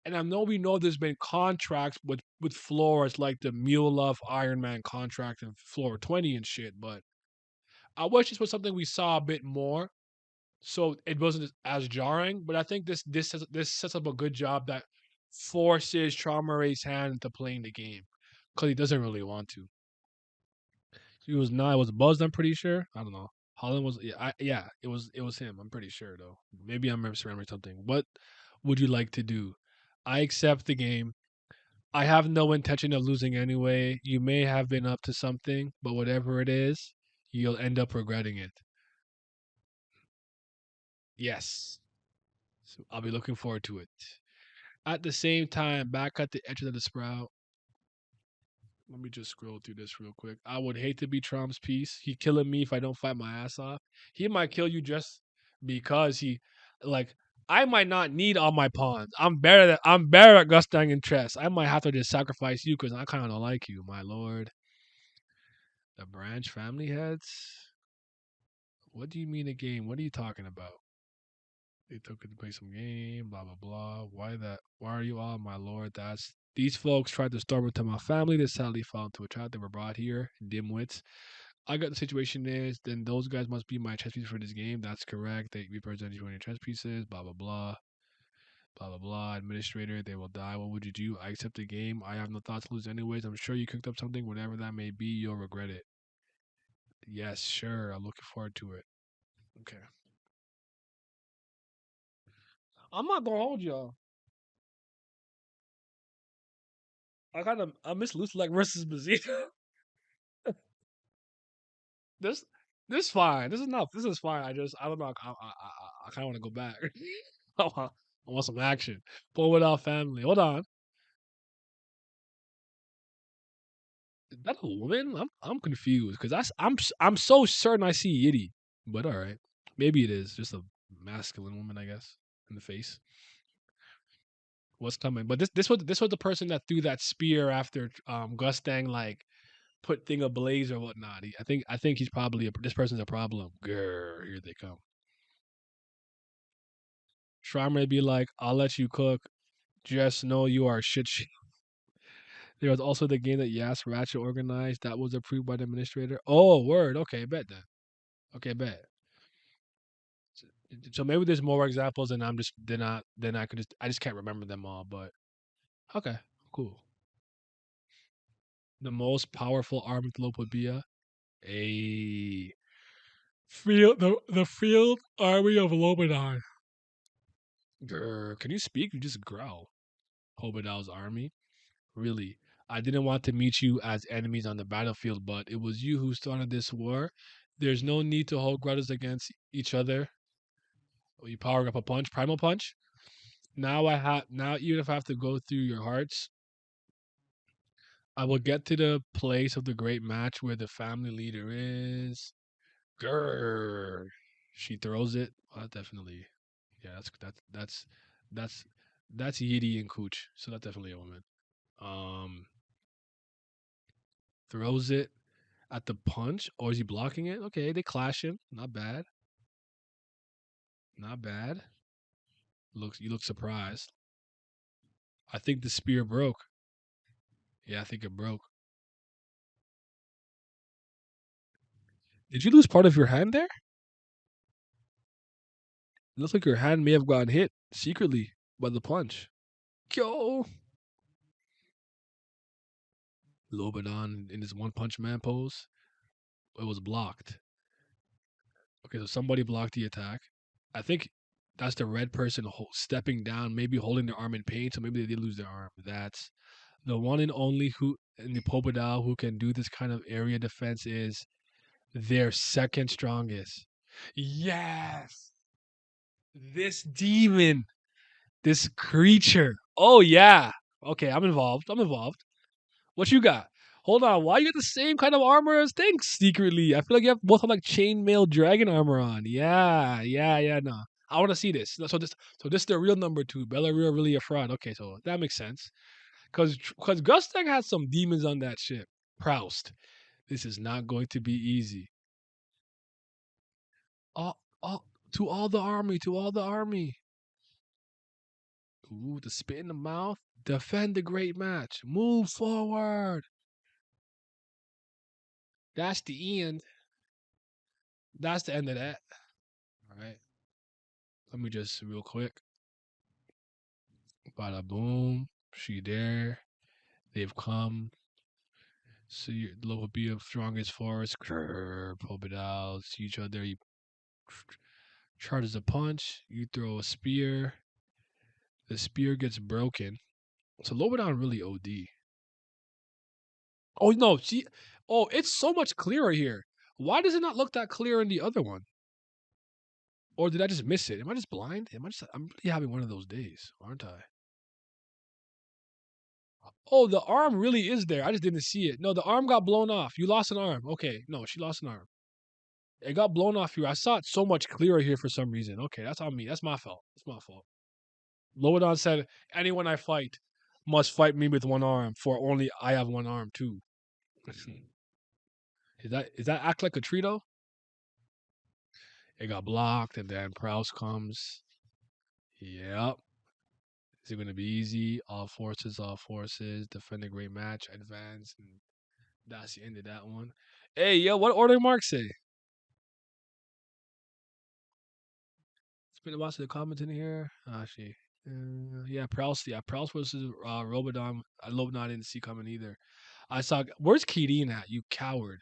And I know we know there's been contracts with floors like the Mule Love Iron Man contract and floor 20 and shit, but I wish this was something we saw a bit more so it wasn't as jarring. But I think this sets up a good job that forces Traumare's hand into playing the game because he doesn't really want to. He was not. It was buzzed. I'm pretty sure. I don't know. Holland was. Yeah, yeah. It was him. I'm pretty sure though. Maybe I'm misremembering something. What would you like to do? I accept the game. I have no intention of losing anyway. You may have been up to something, but whatever it is, you'll end up regretting it. Yes. So I'll be looking forward to it. At the same time, back at the edge of the sprout, let me just scroll through this real quick. I would hate to be Trump's piece. He killing me if I don't fight my ass off. He might kill you just because he, like, I might not need all my pawns. I'm better at Gustang and Tress. I might have to just sacrifice you because I kind of don't like you, my lord. The branch family heads. What do you mean a game? What are you talking about? They took it to play some game, blah blah blah. Why that? Why are you all, my lord? That's these folks tried to storm into my family. They sadly fell into a trap. They were brought here, dimwits. I got the situation is, then those guys must be my chess pieces for this game. That's correct. They represent you on your chess pieces. Blah blah blah. Blah blah blah. Administrator, they will die. What would you do? I accept the game. I have no thoughts to lose anyways. I'm sure you cooked up something, whatever that may be. You'll regret it. Yes, sure. I'm looking forward to it. Okay. I'm not gonna hold y'all. I miss Luke like versus Bazika. This this fine. This is not. This is fine. I don't know. I kind of want to go back. I want some action. But without family. Hold on. Is that a woman? I'm confused because I'm so certain I see Yiddy. But all right, maybe it is just a masculine woman, I guess, in the face. What's coming? But this was the person that threw that spear after Gustang like put thing ablaze or whatnot. I think he's probably this person's a problem. Grr, here they come. Shrine may be like, I'll let you cook. Just know you are shit. There was also the game that Yas Ratchet organized that was approved by the administrator. Oh, word. Okay, bet then. Okay, bet. So maybe there's more examples, and I'm just then I could just can't remember them all. But okay, cool. The most powerful army would be a the field army of Lobanon. Grr, can you speak? You just growl. Hobadal's army. Really, I didn't want to meet you as enemies on the battlefield, but it was you who started this war. There's no need to hold grudges against each other. Oh, you powering up a punch, primal punch. Now even if I have to go through your hearts, I will get to the place of the great match where the family leader is. Grrr. She throws it. Well, definitely. Yeah, that's that's Yiddy and Cooch. So that's definitely a woman. Um, throws it at the punch, or is he blocking it? Okay, they clash him. Not bad. Not bad. Looks you look surprised. I think the spear broke. Yeah, I think it broke. Did you lose part of your hand there? It looks like your hand may have gotten hit secretly by the punch. Yo, Lobanon in his one punch man pose. It was blocked. Okay, so somebody blocked the attack. I think that's the red person stepping down, maybe holding their arm in pain, so maybe they did lose their arm. That's the one and only who in the Pobedal who can do this kind of area defense is their second strongest. Yes, this demon, this creature. Oh yeah. Okay, I'm involved. I'm involved. What you got? Hold on. Why you got the same kind of armor as Things secretly? I feel like you have both have like chainmail dragon armor on. Yeah, yeah, yeah. No, I want to see this. So this is the real number two. Bellaria really a fraud. Okay, so that makes sense. Cause Gustang has some demons on that ship. Proust. This is not going to be easy. All to all the army. To all the army. Ooh, the spit in the mouth. Defend the great match. Move forward. That's the end. That's the end of that. All right. Let me just real quick. Bada boom. She there. They've come. So you will be of strongest force. Pull it out. See each other. You charges a punch. You throw a spear. The spear gets broken. So Lobodon really OD. Oh no, see, oh, it's so much clearer here. Why does it not look that clear in the other one? Or did I just miss it? Am I just blind? I'm really having one of those days, aren't I? Oh, the arm really is there. I just didn't see it. No, the arm got blown off. You lost an arm. Okay, no, she lost an arm. It got blown off here. I saw it so much clearer here for some reason. Okay, that's on me. That's my fault. That's my fault. Lowodon said, anyone I fight must fight me with one arm, for only I have one arm too. Is that act like a Trito? It got blocked, and then Prouse comes. Yep. Is it going to be easy? All forces, all forces. Defend a great match, advance, and that's the end of that one. Hey, yo, what order Mark say? It's been a while since the comments in here. Actually, yeah, Prouse. Yeah, Prouse versus Robodon. Lobodon I didn't see coming either. I saw. Where's Kirin at? You coward.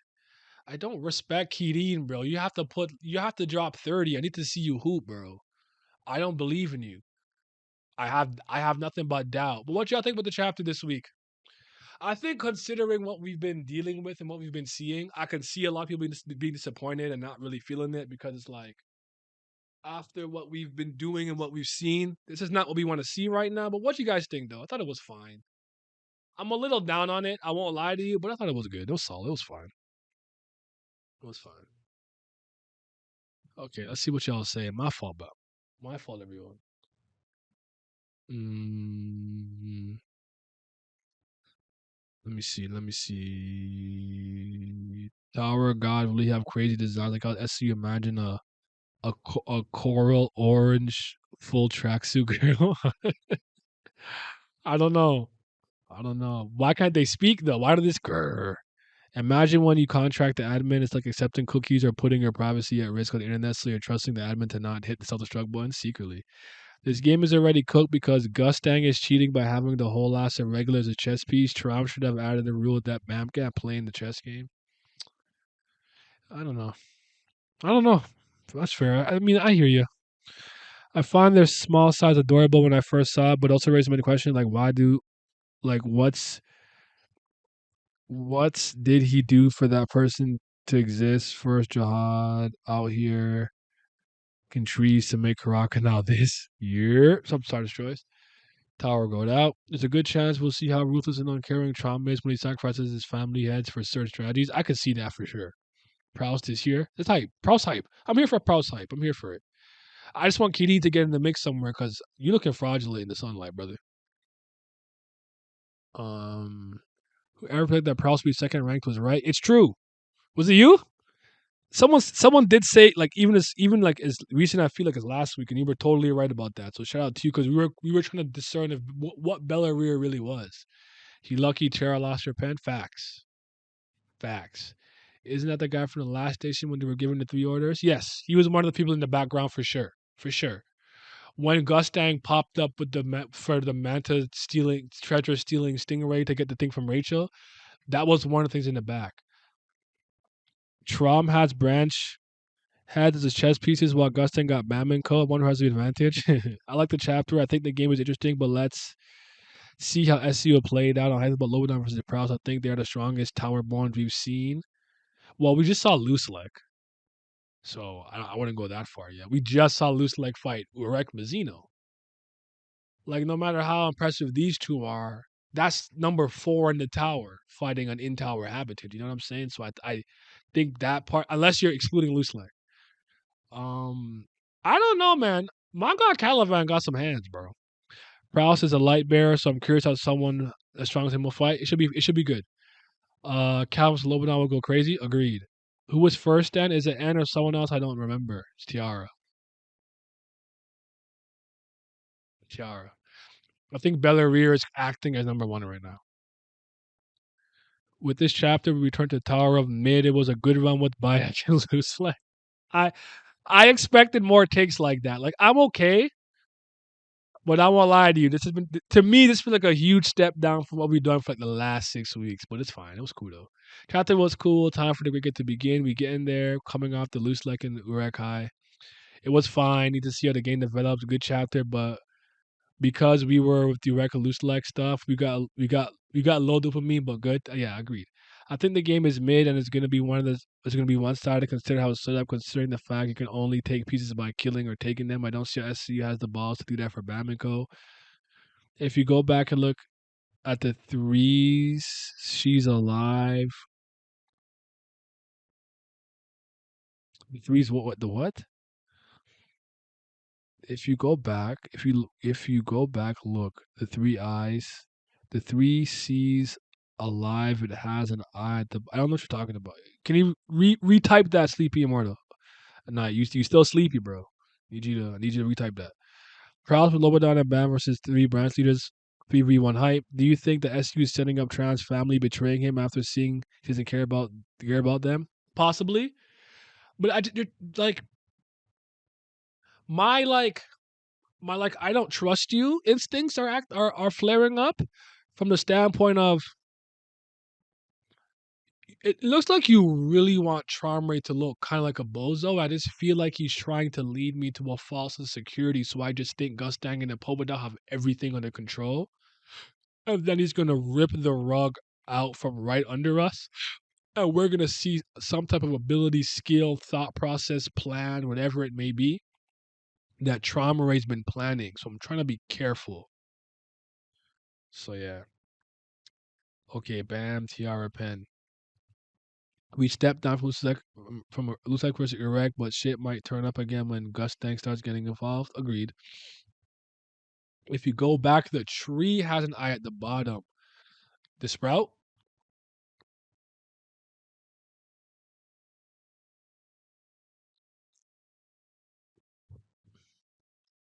I don't respect Kirin, bro. You have to drop 30. I need to see you hoop, bro. I don't believe in you. I have nothing but doubt. But what y'all think about the chapter this week? I think considering what we've been dealing with and what we've been seeing, I can see a lot of people being disappointed and not really feeling it because it's like after what we've been doing and what we've seen, this is not what we want to see right now. But what you guys think though? I thought it was fine. I'm a little down on it. I won't lie to you, but I thought it was good. It was solid. It was fine. It was fine. Okay, let's see what y'all say. My fault, bro. My fault, everyone. Mm, let me see. Let me see. Tower God really have crazy designs. Like, I see. Imagine a coral orange full tracksuit girl. I don't know. I don't know. Why can't they speak though? Why do this grrr? Imagine when you contract the admin, it's like accepting cookies or putting your privacy at risk on the internet, so you're trusting the admin to not hit the self-destruct button secretly. This game is already cooked because Gustang is cheating by having the whole ass of regular as a chess piece. Toronto should have added the rule that Bam can't play in the chess game. I don't know. I don't know. That's fair. I mean, I hear you. I find their small size adorable when I first saw it, but also raises many questions like why do like what's did he do for that person to exist? First Jihad out here can trees to make Karaka now this year. Some starter's choice. Tower going out. There's a good chance we'll see how ruthless and uncaring Traum is when he sacrifices his family heads for certain strategies. I could see that for sure. Proust is here. It's hype. Proust hype. I'm here for Proust hype. I'm here for it. I just want KD to get in the mix somewhere because you're looking fraudulent in the sunlight, brother. Whoever played that Proust be second ranked was right. It's true. Was it you? Someone did say like even like as recent I feel like as last week, and you were totally right about that. So shout out to you because we were trying to discern if what Belleria really was. He lucky Tara lost her pen. Facts. Facts. Isn't that the guy from the last station when they were given the 3 orders? Yes, he was one of the people in the background for sure. For sure. When Gustang popped up with for the manta stealing treasure stealing stingray to get the thing from Rachel, that was one of the things in the back. Trom has branch heads as his chess pieces while Gustang got Batman Co. One who has the advantage. I like the chapter. I think the game is interesting, but let's see how SEO played out on Heisenberg Lowdown versus Prowse. I think they're the strongest Towerborns we've seen. Well, we just saw Loose Leg, so I wouldn't go that far yet. We just saw Loose Leg fight Urek Mazzino. Like, no matter how impressive these two are, that's number 4 in the tower fighting an in-tower habitat. You know what I'm saying? So I think that part, unless you're excluding Loose Leg. I don't know, man. My guy Caliban got some hands, bro. Prowse is a light bearer, so I'm curious how someone as strong as him will fight. It should be good. Calvin's Lobanon will go crazy. Agreed. Who was first then? Is it Anne or someone else? I don't remember. It's Tiara. Tiara. I think Belleria is acting as number 1 right now. With this chapter, we return to Tower of Mid. It was a good run with Bayek and Loose Flag. I expected more takes like that. Like, I'm okay, But I won't lie to you. This has been to me. This has been like a huge step down from what we've done for like the last 6 weeks. But it's fine. It was cool though. Chapter was cool. Time for the cricket to begin. We get in there, coming off the loose like in the Urek High. It was fine. Need to see how the game develops. Good chapter, but because we were with the Urek loose like stuff, we got low dopamine, but good. Yeah, agreed. I think the game is mid, and it's gonna be one of the. It's gonna be one sided. Consider how it's set up. Considering the fact you can only take pieces by killing or taking them. I don't see how SCU has the balls to do that for Bamiko. If you go back and look at the threes, she's alive. The threes, what the what? If you go back, look the three eyes, the three C's alive. It has an eye at the. I don't know what you're talking about. Can you retype that, Sleepy Immortal? Nah, you still sleepy, bro. I need you to retype that. Trials with Lobadan and Bam versus three branch leaders, 3v1 hype. Do you think the SU is setting up Trans family betraying him after seeing he doesn't care about them? Possibly, but you're, like my like my like I don't trust you instincts are flaring up from the standpoint of it looks like you really want Charmray to look kind of like a bozo. I just feel like he's trying to lead me to a false insecurity, so I just think Gustang and Pobeda have everything under control. And then he's gonna rip the rug out from right under us. And we're gonna see some type of ability, skill, thought process, plan, whatever it may be, that Trauma Ray's been planning. So I'm trying to be careful. So yeah. Okay, bam, Tiara Pen. We stepped down from Lusek versus Iraq, but shit might turn up again when Gus Dang starts getting involved. Agreed. If you go back, the tree has an eye at the bottom. The sprout?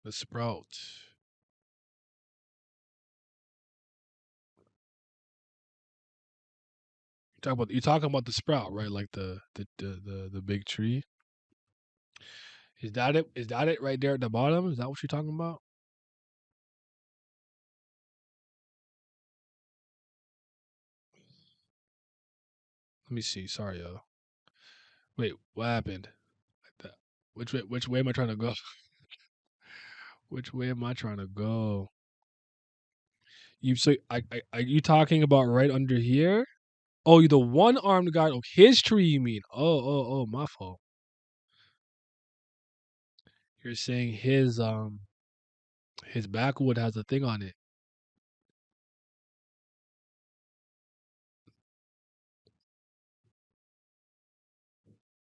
The sprout. You're talking about the sprout, right? Like the big tree. Is that it? Is that it right there at the bottom? Is that what you're talking about? Let me see. Sorry, yo. Wait, what happened? Like that. Which way am I trying to go? Which way am I trying to go? Are you talking about right under here? Oh, you the one armed guy. Oh, his tree. You mean? Oh. My fault. You're saying his backwood has a thing on it.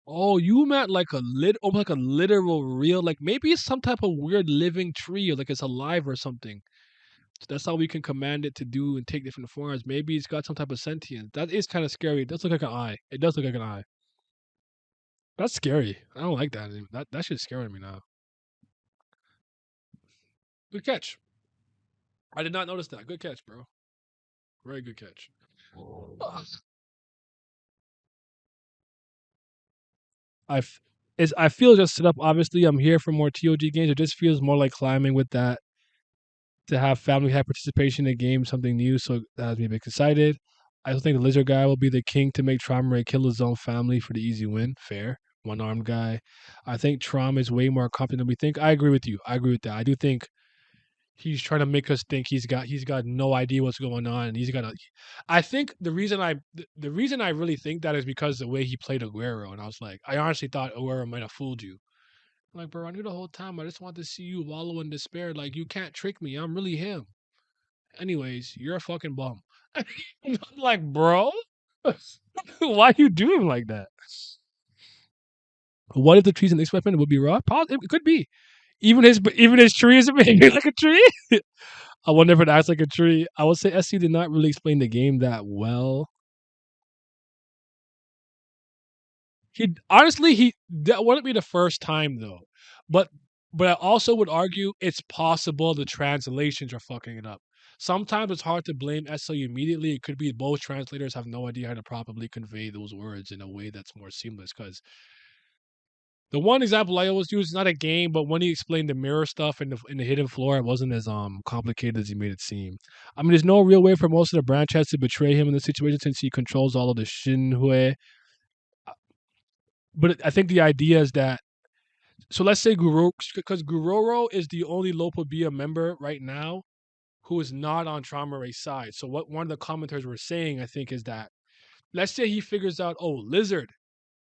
Oh, you meant like like a literal real, like maybe it's some type of weird living tree, or like it's alive or something. So that's how we can command it to do and take different forms. Maybe it's got some type of sentience. That is kind of scary. It does look like an eye. It does look like an eye. That's scary. I don't like that. That shit's scaring me now. Good catch. I did not notice that. Good catch, bro. Very good catch. I f- I feel just set up. Obviously, I'm here for more TOG games. It just feels more like climbing with that to have family have participation in games, something new. So that has me a bit excited. I also think the lizard guy will be the king to make Trauma Ray kill his own family for the easy win. Fair. One armed guy. I think Trauma is way more confident than we think. I agree with you. I agree with that. I do think he's trying to make us think he's got no idea what's going on, and he's got a. I think the reason I really think that is because the way he played Aguero, and I honestly thought Aguero might have fooled you. I'm like, bro, I knew the whole time. I just want to see you wallow in despair. Like, you can't trick me. I'm really him. Anyways, you're a fucking bum. I'm like, bro, why you doing like that? What if the tree's an X weapon? It would be raw. It could be. Even his tree is maybe like a tree. I wonder if it acts like a tree. I would say SC did not really explain the game that well. He honestly that wouldn't be the first time though. But I also would argue it's possible the translations are fucking it up. Sometimes it's hard to blame SLU immediately. It could be both translators have no idea how to properly convey those words in a way that's more seamless. Because The one example I always use is not a game, but when he explained the mirror stuff in the hidden floor, it wasn't as complicated as he made it seem. I mean, there's no real way for most of the branch heads to betray him in this situation since he controls all of the Shinhui. But I think the idea is that so let's say Guru because Guroro is the only Lopabia member right now who is not on Traumare's side. So what one of the commentators were saying, I think, is that let's say he figures out, oh, Lizard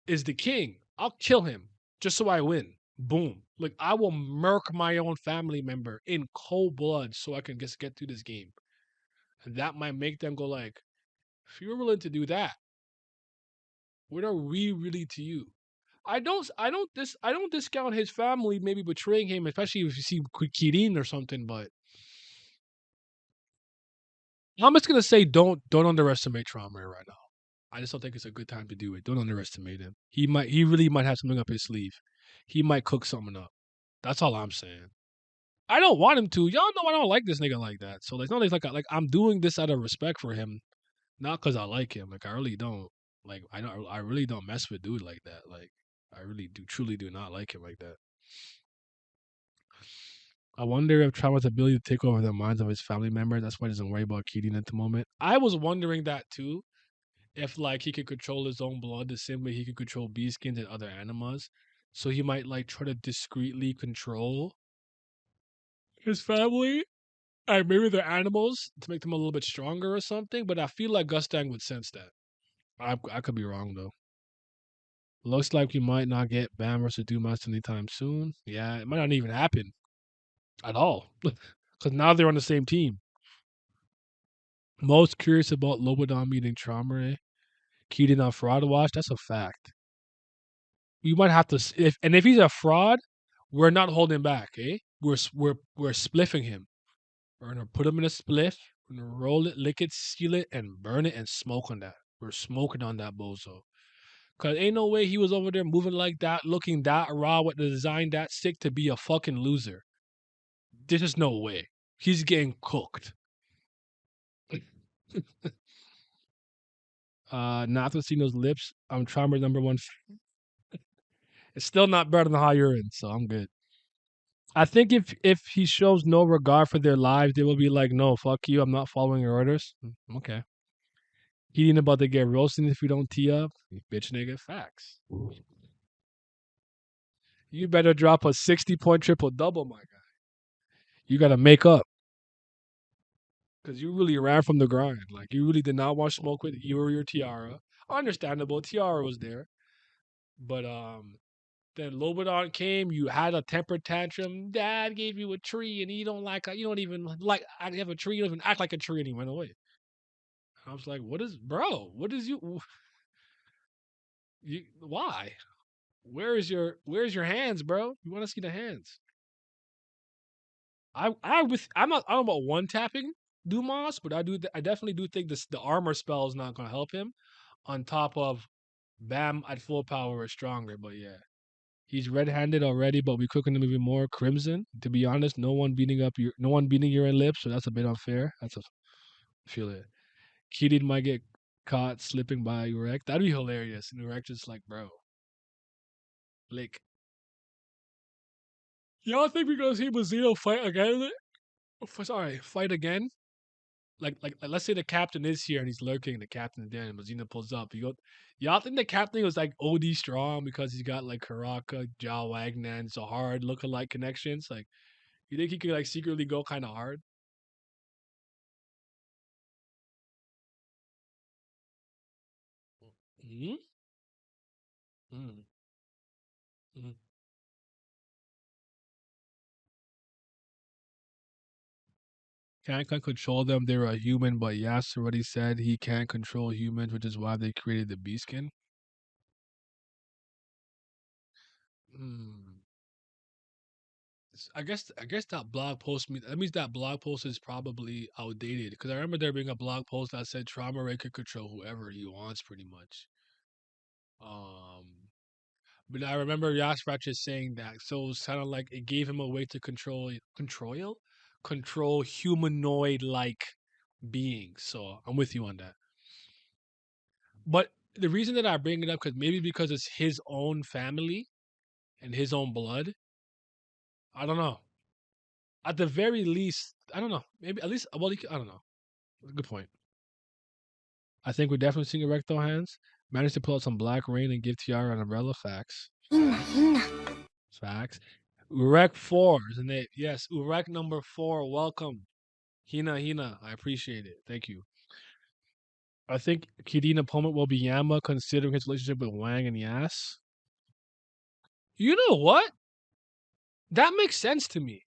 is the king. I'll kill him just so I win. Boom. Like I will murk my own family member in cold blood so I can just get through this game. And that might make them go like, if you're willing to do that, what are we really to you? I don't discount his family maybe betraying him, especially if you see Kirin or something, but I'm just gonna say don't underestimate Trauma right now. I just don't think it's a good time to do it. Don't underestimate him. He really might have something up his sleeve. He might cook something up. That's all I'm saying. I don't want him to. Y'all know I don't like this nigga like that. So like, no, like I'm doing this out of respect for him, not because I like him. Like I really don't. Like I really don't mess with dude like that. Like I really do, truly do not like him like that. I wonder if Trauma's ability to take over the minds of his family members. That's why he doesn't worry about Keating at the moment. I was wondering that too. If like he could control his own blood the same way he could control bee skins and other animals, so he might like try to discreetly control his family and maybe their animals to make them a little bit stronger or something. But I feel like Gustang would sense that. I could be wrong though. Looks like we might not get Bam versus Dumas anytime soon. Yeah, it might not even happen at all. Because now they're on the same team. Most curious about Lobodon meeting Traumare. Keaton on Fraud Watch. That's a fact. We might have to if he's a fraud, we're not holding back, eh? We're spliffing him. We're gonna put him in a spliff. We're gonna roll it, lick it, seal it, and burn it and smoke on that. We're smoking on that bozo. Cause ain't no way he was over there moving like that, looking that raw with the design that sick to be a fucking loser. There's just no way. He's getting cooked. Not to see those lips. I'm trying my number one. It's still not better than how you're in, so I'm good. I think if he shows no regard for their lives, they will be like, "No, fuck you. I'm not following your orders." Okay. He ain't about to get roasted if we don't tee up. Bitch nigga, facts. You better drop a 60-point triple double, my guy. You gotta make up. Because you really ran from the grind. Like you really did not want to smoke with Yuri or Tiara. Understandable. Tiara was there. But then Lobodon came, you had a temper tantrum. Dad gave you a tree and you don't like you don't even like I have a tree, you don't even act like a tree and he went away. I was like, "What is, bro? What is you? Why? Where's your hands, bro? You want to see the hands?" I'm not I don't know about one tapping Dumas, but I definitely do think this the armor spell is not gonna help him. On top of Bam at full power is stronger, but yeah. He's red-handed already, but we cooking him even more. Crimson, to be honest, no one beating your lips, so that's a bit unfair. Feel it. Keaton might get caught slipping by Urek. That'd be hilarious. And Urek just like, bro, like, y'all think we're gonna see Mazino fight again? Sorry, fight again? Like, let's say the captain is here and he's lurking, the captain's there, and Mazino pulls up. Y'all think the captain was like OD strong because he's got like Karaka, Ja Wagner, and so hard lookalike connections? Like, you think he could like secretly go kind of hard? Mm-hmm. Mm-hmm. Can't control them. They're a human, but Yas already said he can't control humans, which is why they created the beastkin. Hmm. I guess that blog post that means that blog post is probably outdated because I remember there being a blog post that said Trauma Ray could control whoever he wants, pretty much. Um, but I remember Yasrat just saying that, so it's kind of like it gave him a way to control humanoid like beings. So I'm with you on that. But the reason that I bring it up because maybe because it's his own family in his own blood. I don't know. At the very least, I don't know. Maybe at least, well, I don't know. Good point. I think we're definitely seeing erectile hands. Managed to pull out some black rain and give Tiara an umbrella. Facts. みんな Facts. みんな Facts. Urek 4 is the name. Yes, Urek number 4. Welcome. Hina. I appreciate it. Thank you. I think Kirina opponent will be Yama considering his relationship with Wang and Yas. You know what? That makes sense to me.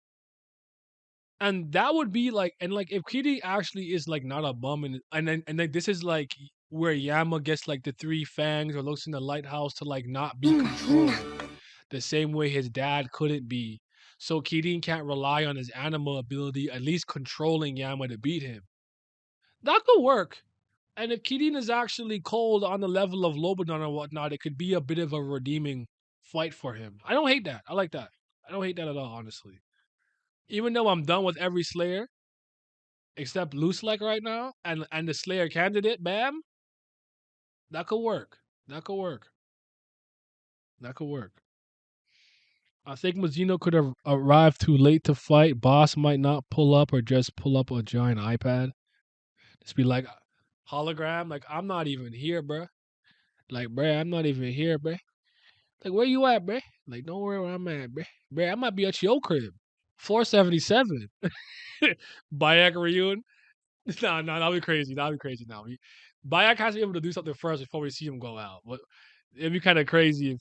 And that would be like, and like if Kitty actually is like not a bum, and then this is like where Yama gets like the three fangs or looks in the lighthouse to like not be みんなみんな controlled the same way his dad couldn't be. So Kirin can't rely on his animal ability, at least controlling Yama to beat him. That could work. And if Kirin is actually cold on the level of Lobanon or whatnot, it could be a bit of a redeeming fight for him. I don't hate that. I like that. I don't hate that at all, honestly. Even though I'm done with every Slayer except Loose like right now, and the Slayer candidate, Bam, that could work. That could work. That could work. I think Mazzino could have arrived too late to fight. Boss might not pull up or just pull up a giant iPad. Just be like hologram, like I'm not even here, bruh. Like, bruh, I'm not even here, bruh. Like, where you at, bruh? Like, don't worry where I'm at, bruh. Bruh, I might be at your crib. 477. Bayak reunion. No, that'll be crazy. That'll be crazy now. Bayak has to be able to do something first before we see him go out. But it'd be kind of crazy if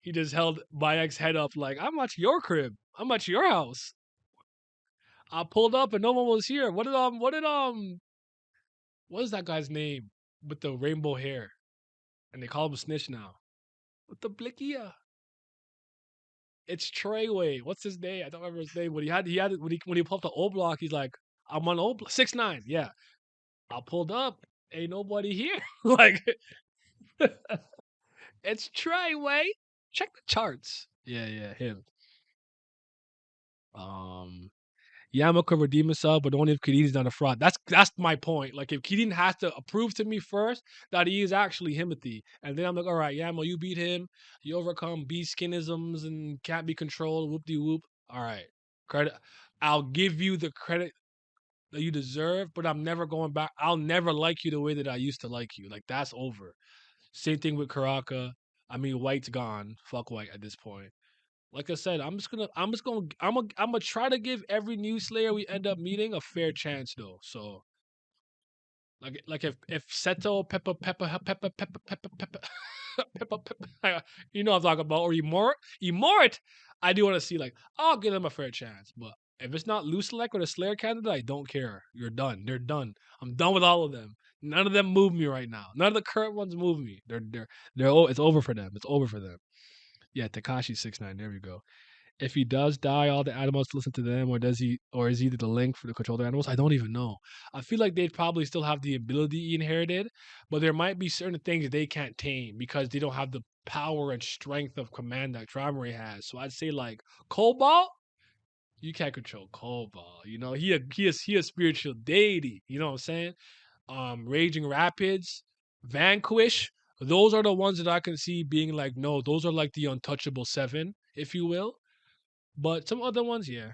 he just held Bayak's head up like, I'm at your crib. I'm at your house. I pulled up and no one was here. What is that guy's name with the rainbow hair? And they call him Snitch now. With the blickia. It's Treyway. What's his name? I don't remember his name. When he popped the O block, he's like, I'm on O block. 6ix9ine. Yeah. I pulled up. Ain't nobody here. Like it's Treyway. Check the charts. Yeah, him. Yama could redeem himself, but only if Kirini's not a fraud. That's my point. Like if Kirin has to prove to me first that he is actually Himothy, and then I'm like, all right, Yama, you beat him, you overcome beast skinisms and can't be controlled, whoop de whoop. All right, credit. I'll give you the credit that you deserve, but I'm never going back. I'll never like you the way that I used to like you. Like that's over. Same thing with Karaka. I mean, White's gone. Fuck White at this point. Like I said, I'm gonna try to give every new Slayer we end up meeting a fair chance though. So like if Seto Peppa you know what I'm talking about, or Emort, I do want to see like I'll give them a fair chance, but if it's not Loose Select or the Slayer candidate, I don't care. You're done. They're done. I'm done with all of them. None of them move me right now. None of the current ones move me. It's over for them. It's over for them. Yeah, Takashi 6ix9ine. There we go. If he does die, all the animals listen to them, or is he the link for the control the animals? I don't even know. I feel like they'd probably still have the ability he inherited, but there might be certain things they can't tame because they don't have the power and strength of command that Tramore has. So I'd say like Cobalt, you can't control Cobalt. You know, he a spiritual deity. You know what I'm saying? Raging Rapids, Vanquish. Those are the ones that I can see being like, no, those are like the untouchable seven, if you will. But some other ones, yeah.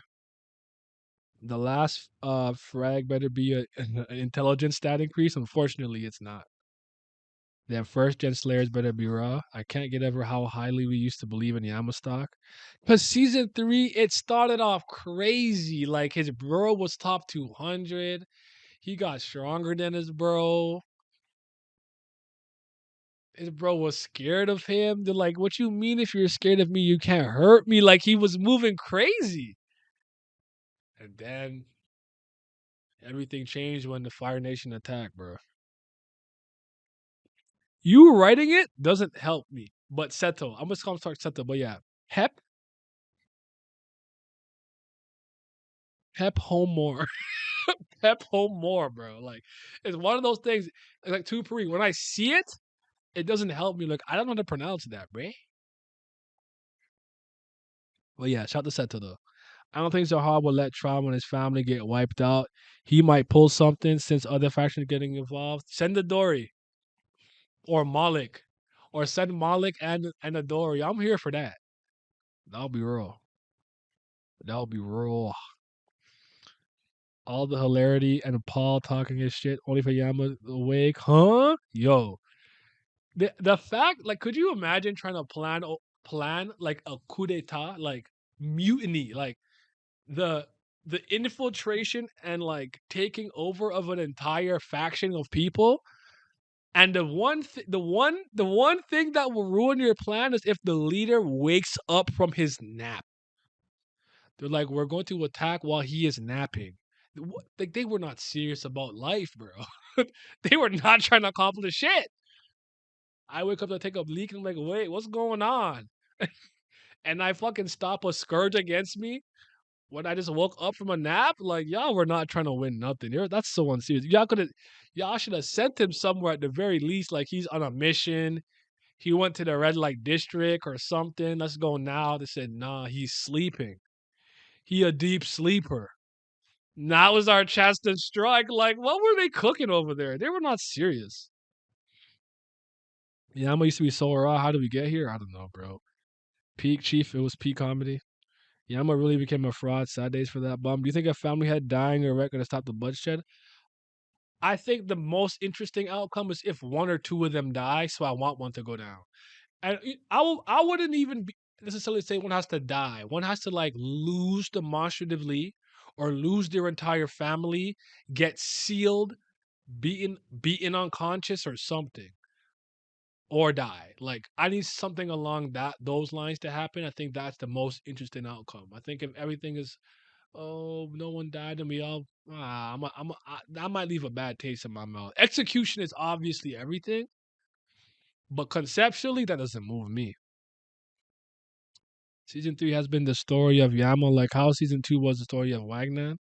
The last frag better be an intelligence stat increase. Unfortunately, it's not. Then first gen Slayers better be raw. I can't get over how highly we used to believe in Yamastock. Because season 3, it started off crazy. Like his bro was top 200. He got stronger than his bro. His bro was scared of him. They're like, what you mean if you're scared of me, you can't hurt me? Like he was moving crazy. And then everything changed when the Fire Nation attacked, bro. You writing it doesn't help me. But Seto, I'm just gonna start Seto. But yeah, Hep home more. Hep home more, bro. Like it's one of those things. Like two pre. When I see it, it doesn't help me. Like I don't know how to pronounce that, bro. But yeah, shout to Seto though. I don't think Zahar will let Traum and his family get wiped out. He might pull something since other factions getting involved. Send the Dory or Malik, or send Malik and a Dory. I'm here for that. That'll be raw. That'll be raw. All the hilarity and Paul talking his shit only for Yama awake, huh? Yo, the fact, like, could you imagine trying to plan like a coup d'état, like mutiny, like the the infiltration and like taking over of an entire faction of people, and the one thing that will ruin your plan is if the leader wakes up from his nap. They're like, we're going to attack while he is napping. Like, they were not serious about life, bro. They were not trying to accomplish shit. I wake up to take a leak and I'm like, wait, what's going on? And I fucking stop a scourge against me when I just woke up from a nap. Like, y'all were not trying to win nothing. That's so unserious. Y'all should have sent him somewhere at the very least. Like, he's on a mission. He went to the red light district or something. Let's go now. They said, nah, he's sleeping. He a deep sleeper. Now is our chance to strike. Like, what were they cooking over there? They were not serious. Yama used to be so raw. How did we get here? I don't know, bro. Peak Chief, it was peak comedy. Yama really became a fraud. Sad days for that bum. Do you think a family head dying or wreck gonna stop the bloodshed? I think the most interesting outcome is if one or two of them die. So I want one to go down. And I wouldn't even necessarily say one has to die. One has to like lose demonstratively, or lose their entire family, get sealed, beaten unconscious or something, or die. Like, I need something along those lines to happen. I think that's the most interesting outcome. I think if everything is, oh, no one died and we all, that might leave a bad taste in my mouth. Execution is obviously everything, but conceptually that doesn't move me. Season 3 has been the story of Yama, like how season 2 was the story of Wagner.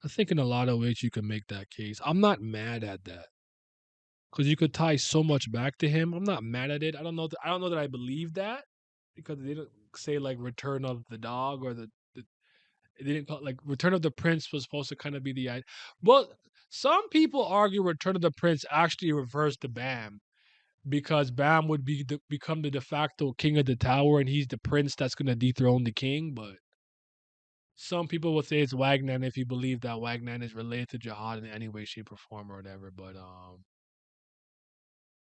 I think in a lot of ways you can make that case. I'm not mad at that because you could tie so much back to him. I'm not mad at it. I don't know that I believe that, because they didn't say like Return of the Dog, or they didn't call, like, Return of the Prince was supposed to kind of be the idea. Well, some people argue Return of the Prince actually refers to Bam, because Bam would become the de facto king of the tower, and he's the prince that's gonna dethrone the king. But some people would say it's Wagner if you believe that Wagner is related to Jihad in any way, shape, or form, or whatever. But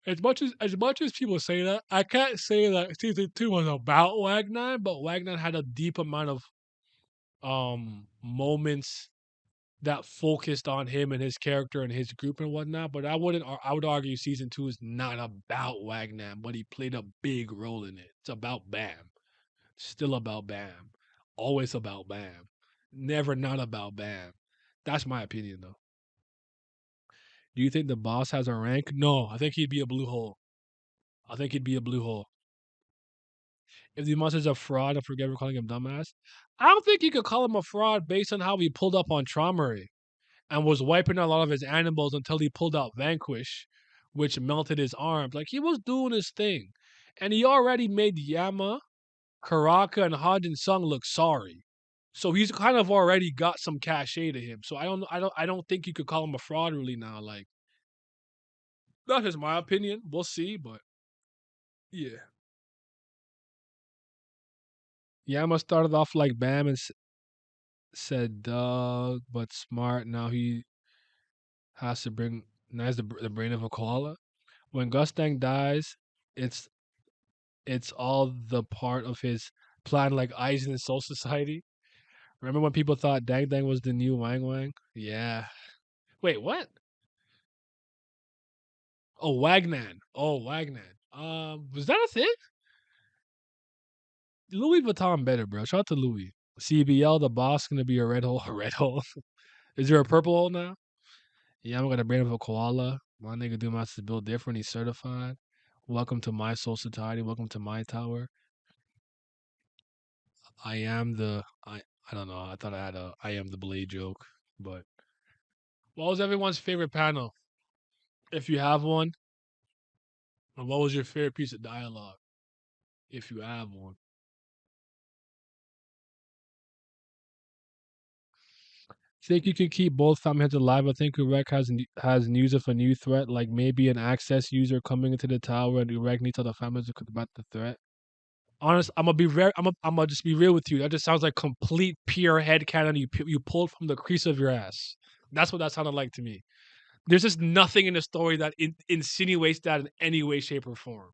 as much as people say that, I can't say that season 2 was about Wagner, but Wagner had a deep amount of moments that focused on him and his character and his group and whatnot. But I would argue season 2 is not about Wagner, but he played a big role in it. It's about Bam. Still about Bam. Always about Bam. Never not about Bam. That's my opinion, though. Do you think the boss has a rank? No, I think he'd be a blue hole. I think he'd be a blue hole. If the monster's a fraud, I forget we're calling him dumbass. I don't think you could call him a fraud based on how he pulled up on Traumery and was wiping out a lot of his animals until he pulled out Vanquish, which melted his arms. Like, he was doing his thing. And he already made Yama, Karaka, and Hajin Sung look sorry. So he's kind of already got some cachet to him. So I don't think you could call him a fraud really now. Like, that's just my opinion. We'll see, but yeah. Yama started off like Bam and said Doug, but smart. Now he has to bring nice the brain of a koala. When Gustang dies, it's it's all the part of his plan, like Aizen in Soul Society. Remember when people thought Dang Dang was the new Wang Wang? Yeah. Wait, what? Oh, Wagnan. Oh, Wagnan. Was that a thing? Louis Vuitton better, bro. Shout out to Louis. CBL, the boss, gonna be a red hole. A red hole. Is there a purple hole now? Yeah, I'm gonna brain of a koala. My nigga Dumas is built different. He's certified. Welcome to my soul society. Welcome to my tower. I am the I don't know. I thought I had a I am the blade joke, but what was everyone's favorite panel? If you have one, and what was your favorite piece of dialogue? If you have one. think you can keep both family heads alive. I think Urek has news of a new threat, like maybe an access user coming into the tower, and Urek needs other families to combat the threat. Honest, I'm gonna be very. I'm gonna just be real with you. That just sounds like complete pure headcanon you pulled from the crease of your ass. That's what that sounded like to me. There's just nothing in the story that insinuates that in any way, shape, or form.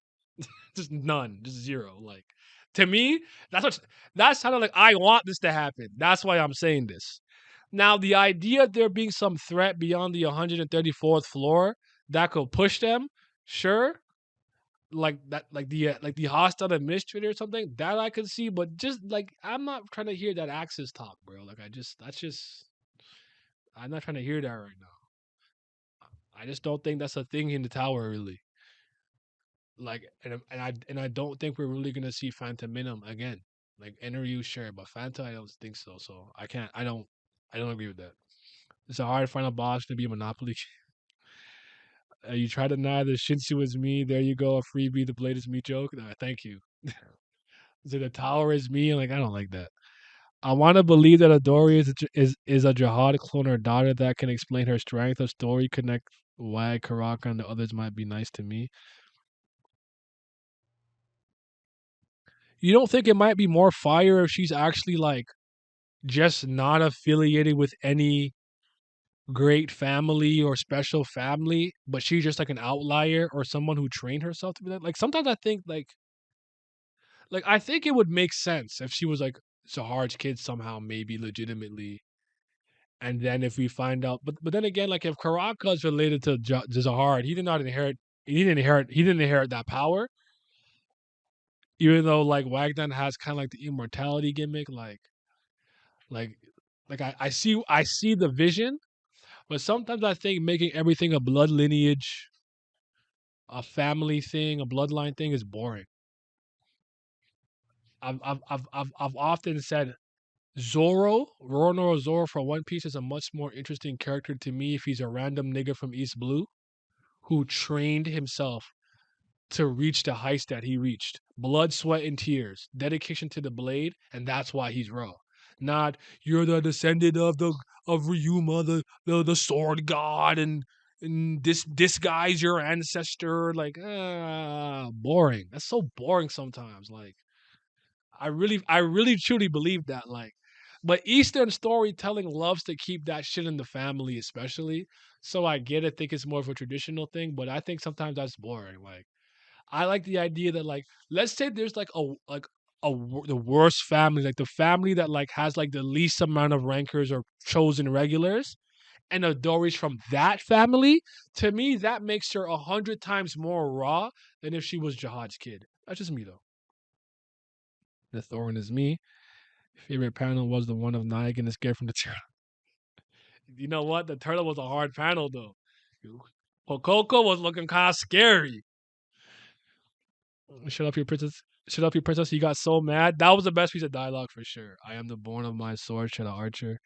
Just none. Just zero. Like to me, that sounded like I want this to happen. That's why I'm saying this. Now, the idea of there being some threat beyond the 134th floor that could push them, sure, like that, like the hostile administrator or something, that I could see, but just like I'm not trying to hear that Axis talk, bro. Like that's just I'm not trying to hear that right now. I just don't think that's a thing in the tower, really. Like, and I don't think we're really gonna see Fanta Minim again. Like Eneru, sure, but Fanta, I don't think so. So I can't. I don't agree with that. It's a hard final boss to be a Monopoly. You try to deny the Shinsu is me. There you go, a freebie. The blade is me joke. No, thank you. So the tower is me. Like I don't like that. I want to believe that Adori is a Jihad clone or daughter that can explain her strength of story, connect why Karaka and the others might be nice to me. You don't think it might be more fire if she's actually like just not affiliated with any great family or special family, but she's just like an outlier or someone who trained herself to be that? Like sometimes I think like I think it would make sense if she was like Zahar's kid somehow, maybe legitimately. And then if we find out, but then again, like if Karaka is related to Zahar, he did not inherit. He didn't inherit that power. Even though like Wagner has kind of like the immortality gimmick, like I see the vision, but sometimes I think making everything a blood lineage, a family thing, a bloodline thing is boring. I've often said Roronoa Zoro for One Piece is a much more interesting character to me if he's a random nigga from East Blue who trained himself to reach the heights that he reached. Blood, sweat, and tears, dedication to the blade, and that's why he's raw. Not you're the descendant of Ryuma, the sword god, and this guy's your ancestor. Like boring. That's so boring sometimes. Like I really truly believe that. Like, but Eastern storytelling loves to keep that shit in the family, especially. So I get it. Think it's more of a traditional thing, but I think sometimes that's boring. Like I like the idea that like let's say there's like the worst family, like the family that like has like the least amount of rankers or chosen regulars, and a Dory's from that family. To me, that makes her 100 times more raw than if she was Jihad's kid. That's just me though. The Thorn is me. Favorite panel was the one of Nike and the scare from the turtle. You know what? The turtle was a hard panel though. Pokoko was looking kind of scary. Shut up, your princess. Shut up, your princess. You got so mad. That was the best piece of dialogue for sure. I am the born of my sword, Shadow Archer.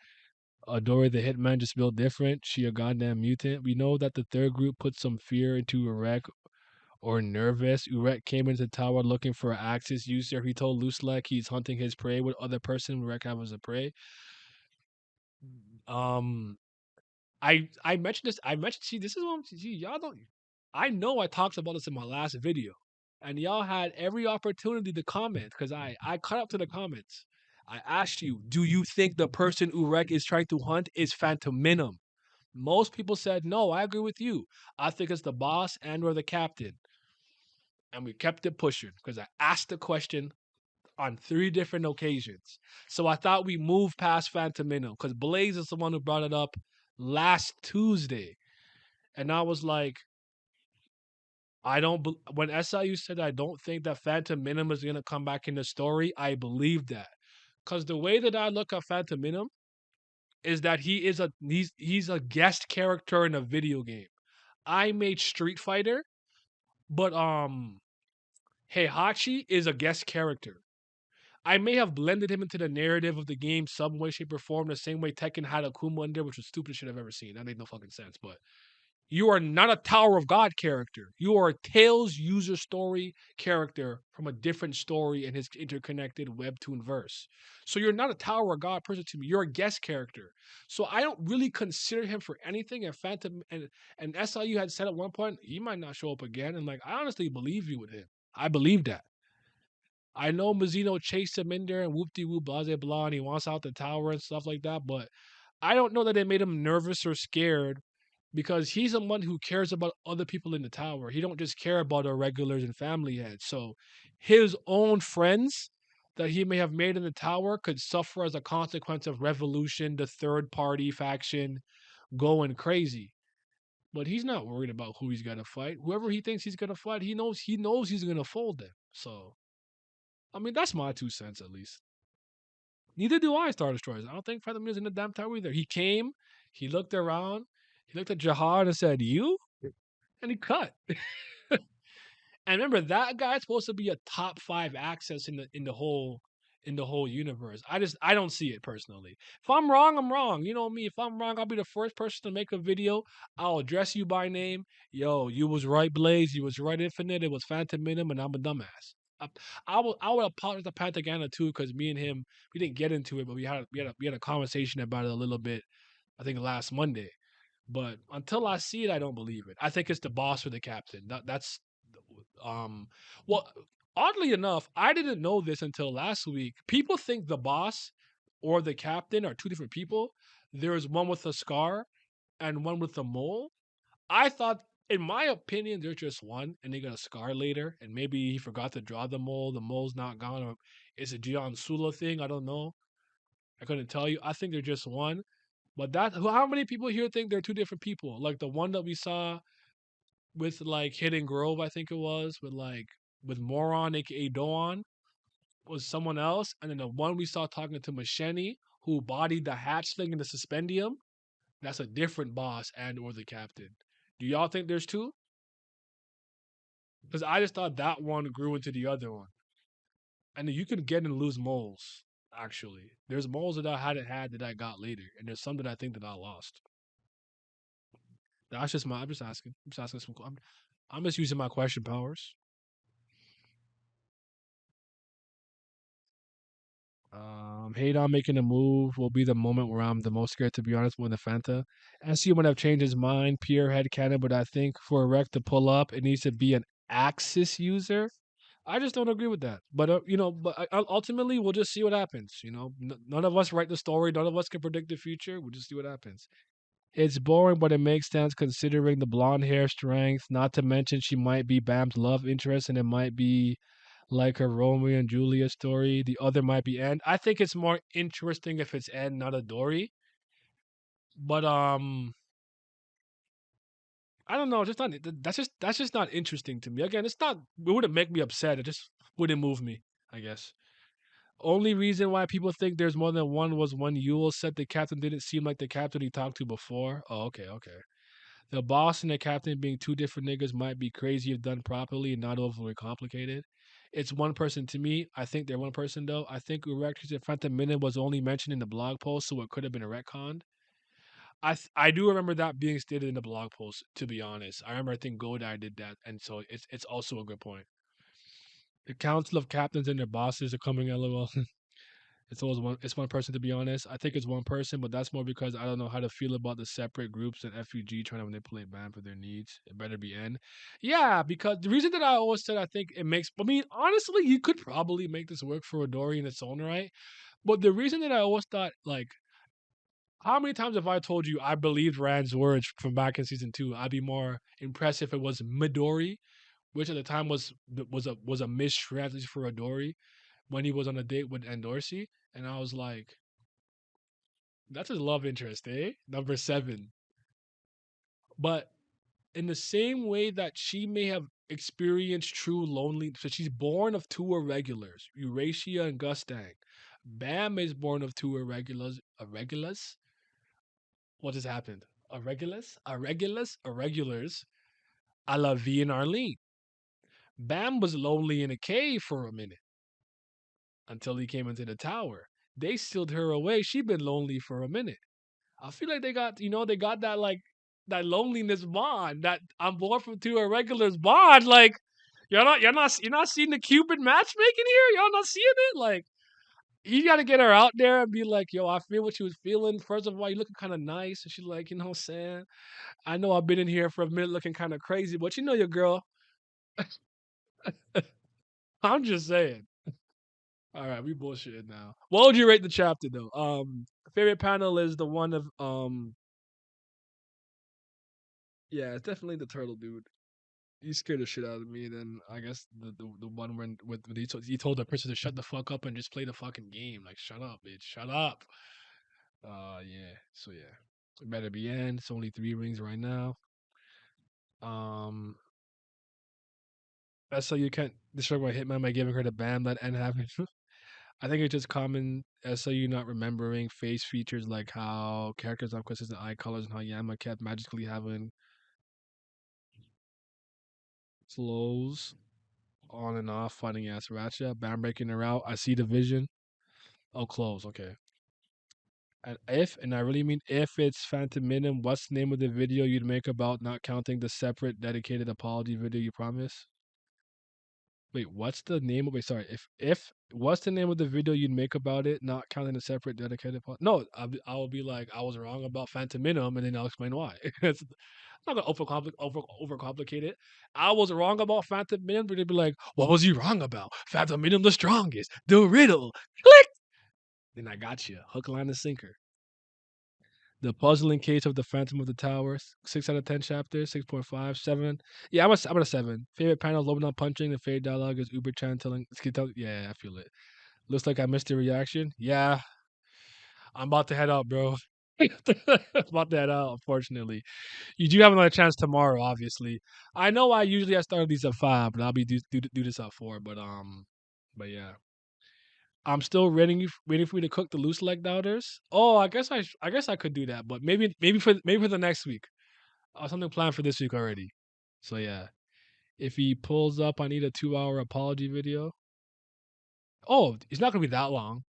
Adora the Hitman just built different. She a goddamn mutant. We know that the third group put some fear into Urek or nervous. Urek came into the tower looking for an Axis user. He told Luslek he's hunting his prey with other person Urek have as a prey. Um, I mentioned this. I mentioned see this is what see y'all don't. I know I talked about this in my last video, and y'all had every opportunity to comment because I caught up to the comments. I asked you, do you think the person Urek is trying to hunt is Phantom Minim? Most people said no. I agree with you. I think it's the boss and or the captain, and we kept it pushing because I asked the question on 3 different occasions. So I thought we moved past Phantom Minim because Blaze is the one who brought it up last Tuesday. And I was like, I don't. When SIU said I don't think that Phantom Minim is gonna come back in the story, I believe that, because the way that I look at Phantom Minim is that he's a guest character in a video game. I made Street Fighter, but Heihachi is a guest character. I may have blended him into the narrative of the game some way, shape, or form, the same way Tekken had Akuma in there, which was the stupidest shit I've ever seen. That made no fucking sense, but You are not a Tower of God character. You are a Tales user story character from a different story in his interconnected webtoon verse. So you're not a Tower of God person to me. You're a guest character. So I don't really consider him for anything. And Phantom and SIU had said at one point he might not show up again. And like I honestly believe you with him. I believe that. I know Mazzino chased him in there and whoop de whoop, blah, blah, blah, and he wants out the tower and stuff like that. But I don't know that it made him nervous or scared because he's someone who cares about other people in the tower. He don't just care about our regulars and family heads. So his own friends that he may have made in the tower could suffer as a consequence of revolution, the third party faction going crazy. But he's not worried about who he's gonna fight. Whoever he thinks he's gonna fight, he knows he's gonna fold them. So I mean that's my 2 cents at least. Neither do I, Star Destroyers. I don't think Phantom is in the damn tower either. He came, he looked around, he looked at Jahar and said, "You?" And he cut. And remember that guy's supposed to be a top 5 access in the whole universe. I don't see it personally. If I'm wrong, I'm wrong. You know me. If I'm wrong, I'll be the first person to make a video. I'll address you by name. Yo, you was right, Blaze. You was right, Infinite. It was Phantom Minim, and I'm a dumbass. I, I would apologize to Pantagana too, because me and him we didn't get into it, but we had a conversation about it a little bit. I think last Monday. But until I see it, I don't believe it. I think it's the boss or the captain. That's um well oddly enough, I didn't know this until last week. People think the boss or the captain are two different people. There's one with a scar and one with a mole. I thought in my opinion, there's just one, and they got a scar later, and maybe he forgot to draw the mole. The mole's not gone, or it's a Jian Sula thing. I don't know. I couldn't tell you. I think they're just one. But how many people here think they're two different people? Like the one that we saw with like Hidden Grove, I think it was, with Moron, aka Doan, was someone else, and then the one we saw talking to Macheni, who bodied the hatchling in the suspendium, that's a different boss and or the captain. Do y'all think there's two? Because I just thought that one grew into the other one. And you can get and lose moles, actually. There's moles that I hadn't had that I got later, and there's some that I think that I lost. I'm just asking. I'm just asking I'm just using my question powers. Hate on making a move will be the moment where I'm the most scared, to be honest, with the Fanta. SU might have changed his mind, Pierre head canon, but I think for a wreck to pull up, it needs to be an Axis user. I just don't agree with that. But ultimately, we'll just see what happens. None of us write the story. None of us can predict the future. We'll just see what happens. It's boring, but it makes sense considering the blonde hair strength. Not to mention, she might be Bam's love interest, and it might be like a Romeo and Juliet story. The other might be End. I think it's more interesting if it's End, not a Dory. But I don't know. Just not. That's just not interesting to me. Again, it's not. It wouldn't make me upset. It just wouldn't move me. I guess. Only reason why people think there's more than one was when Yule said the captain didn't seem like the captain he talked to before. Oh, okay, okay. The boss and the captain being two different niggas might be crazy if done properly and not overly complicated. It's one person to me. I think they're one person though. I think Erectus in Phantom Minute was only mentioned in the blog post, so it could have been a retcon. I do remember that being stated in the blog post. To be honest, I think Godai did that, and so it's also a good point. The council of captains and their bosses are coming. LOL. It's always one. It's one person, to be honest. I think it's one person, but that's more because I don't know how to feel about the separate groups and FUG trying to manipulate BAM for their needs. It better be N. Yeah, because the reason that I always said I think it makes. I mean, honestly, you could probably make this work for Odori in its own right. But the reason that I always thought, like, how many times have I told you I believed Rand's words from back in season 2? I'd be more impressed if it was Midori, which at the time was a mistranslation for Odori when he was on a date with Endorsi, and I was like, that's his love interest, eh? Number 7. But in the same way that she may have experienced true loneliness, so she's born of two irregulars, Eurasia and Gustang. Bam is born of two irregulars. Irregulars? What has happened? Irregulars? Irregulars? Irregulars? A la V and Arlene. Bam was lonely in a cave for a minute until he came into the tower. They sealed her away. She'd been lonely for a minute. I feel like they got that like that loneliness bond, that I'm born from two irregulars bond. Like you're not seeing the Cupid matchmaking here. Y'all not seeing it. Like you got to get her out there and be like, yo, I feel what she was feeling. First of all, you looking kind of nice, and she's like, you know what I'm saying. I know I've been in here for a minute looking kind of crazy, but you know your girl. I'm just saying. All right, we bullshitting now. What would you rate the chapter though? Favorite panel is the one of yeah, it's definitely the turtle dude. He scared the shit out of me. And then I guess the one when he told the princess to shut the fuck up and just play the fucking game. Like shut up, bitch, shut up. Yeah. So yeah, it better be in. It's only 3 rings right now. Um, that's so you can't destroy my hitman by giving her the bam that end having. I think it's just common SOU not remembering face features like how characters have consistent eye colors and how Yama kept magically having slows on and off fighting Yasaracha. Bam breaking her out. I see the vision. Oh, close. Okay. And I really mean if it's Phantom Minim, what's the name of the video you'd make about not counting the separate dedicated apology video you promise? Wait, what's the name of it? Sorry, if what's the name of the video you'd make about it not counting the separate dedicated part? No, I will be like I was wrong about Phantom Minimum, and then I'll explain why. It's I'm not gonna overcomplicate it. I was wrong about Phantom Minimum, but they'd be like, "What was you wrong about? Phantom Minimum the strongest. The riddle." Click. Then I got you, hook, line, and sinker. The puzzling case of the Phantom of the Towers. 6 out of 10 chapters. 6.5, 7. Yeah, I'm at a 7. Favorite panel: Loban punching. The favorite dialogue is Uber Chan telling. Yeah, I feel it. Looks like I missed the reaction. Yeah, I'm about to head out, bro. About to head out. Unfortunately, you do have another chance tomorrow. Obviously, I know I start these at 5, but I'll be do this at 4. But yeah. I'm still waiting for you to cook the loose leg doubters. Oh, I guess I could do that, but maybe for the next week. Something planned for this week already. So yeah, if he pulls up, I need a 2-hour apology video. Oh, it's not gonna be that long.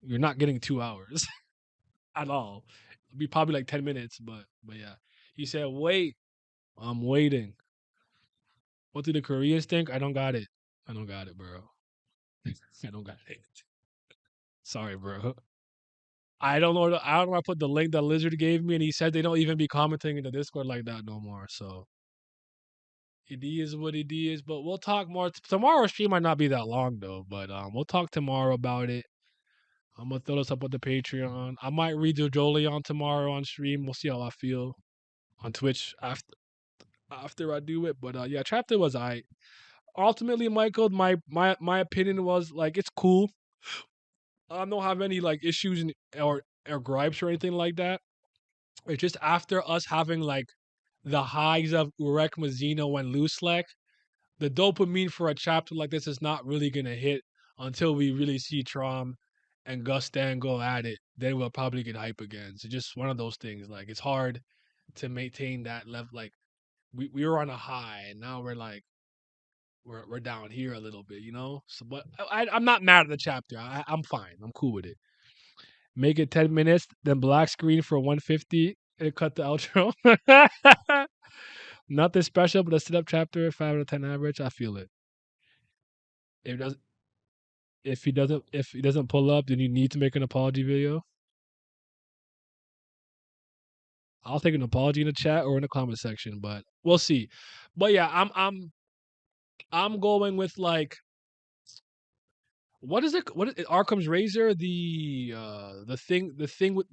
You're not getting 2 hours at all. It'll be probably like 10 minutes, but yeah. He said, "Wait, I'm waiting." What do the Koreans think? I don't got it. I don't got it, bro. I don't got it. Sorry, bro. I don't know where I put the link that Lizard gave me, and he said they don't even be commenting in the Discord like that no more. So it is what it is. But we'll talk more tomorrow's stream might not be that long though. But we'll talk tomorrow about it. I'm gonna throw this up on the Patreon. I might read the Jolion tomorrow on stream. We'll see how I feel on Twitch after I do it. But yeah, chapter was I. Ultimately, Michael, my opinion was like it's cool. I don't have any like issues or gripes or anything like that. It's just after us having like the highs of Urek Mazzino and Luslek, the dopamine for a chapter like this is not really gonna hit until we really see Trom and Gustan go at it. Then we'll probably get hype again. So just one of those things. Like it's hard to maintain that level. Like we were on a high and now we're like we're down here a little bit, you know. So, but I'm not mad at the chapter. I'm fine. I'm cool with it. Make it 10 minutes, then black screen for 150 and cut the outro. Nothing special, but a sit up chapter, 5 out of 10 average. I feel it. If it does, if he doesn't pull up, then you need to make an apology video. I'll take an apology in the chat or in the comment section, but we'll see. But yeah, I'm going with like what is it? What is it? Arkham's Razor? The thing with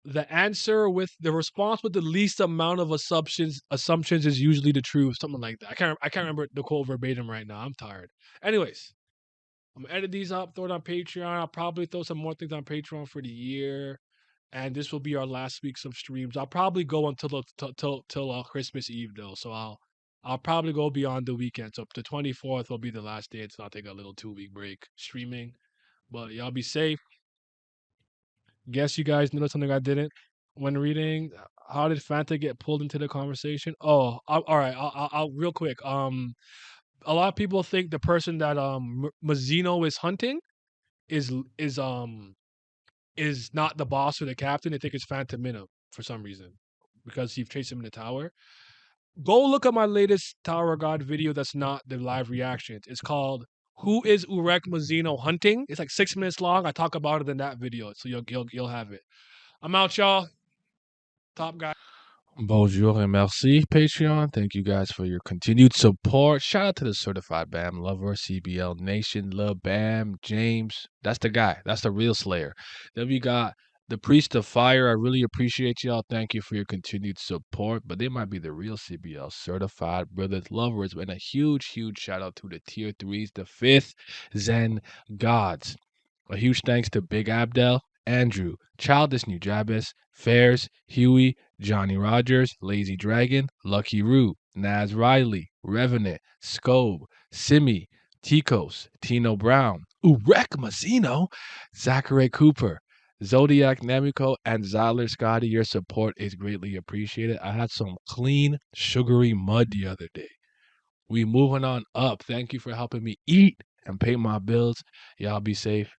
the answer with the response with the least amount of assumptions is usually the truth, something like that. I can't remember the quote verbatim right now. I'm tired. Anyways, I'm gonna edit these up, throw it on Patreon. I'll probably throw some more things on Patreon for the year, and this will be our last weeks of streams. I'll probably go until till Christmas Eve though, so I'll probably go beyond the weekend. So the 24th will be the last day until I'll take a little 2-week break streaming. But y'all be safe. Guess you guys noticed something I didn't when reading. How did Fanta get pulled into the conversation? Oh, all right. I'll real quick. A lot of people think the person that Mazzino is hunting is is not the boss or the captain. They think it's Phantom Minnow. for some reason because he chased him in the tower. Go look at my latest Tower of God video that's not the live reactions. It's called "Who is Urek Mazino Hunting?" It's like 6 minutes long. I talk about it in that video, so you'll have it. I'm out, y'all. Top guy. Bonjour and merci, Patreon. Thank you guys for your continued support. Shout out to the certified BAM lover, CBL Nation, Lil Bam, James. That's the guy. That's the real Slayer. Then we got the Priest of Fire. I really appreciate y'all. Thank you for your continued support. But they might be the real CBL certified brothers, lovers. And a huge, huge shout out to the tier 3s, the 5th Zen Gods. A huge thanks to Big Abdel, Andrew, Childish Nujabes, Fairs, Huey, Johnny Rogers, Lazy Dragon, Lucky Roo, Naz Riley, Revenant, Scobe, Simi, Ticos, Tino Brown, Urek Mazzino, Zachary Cooper, Zodiac Namiko, and Zyler Scotty. Your support is greatly appreciated. I had some clean, sugary mud the other day. We moving on up. Thank you for helping me eat and pay my bills. Y'all be safe.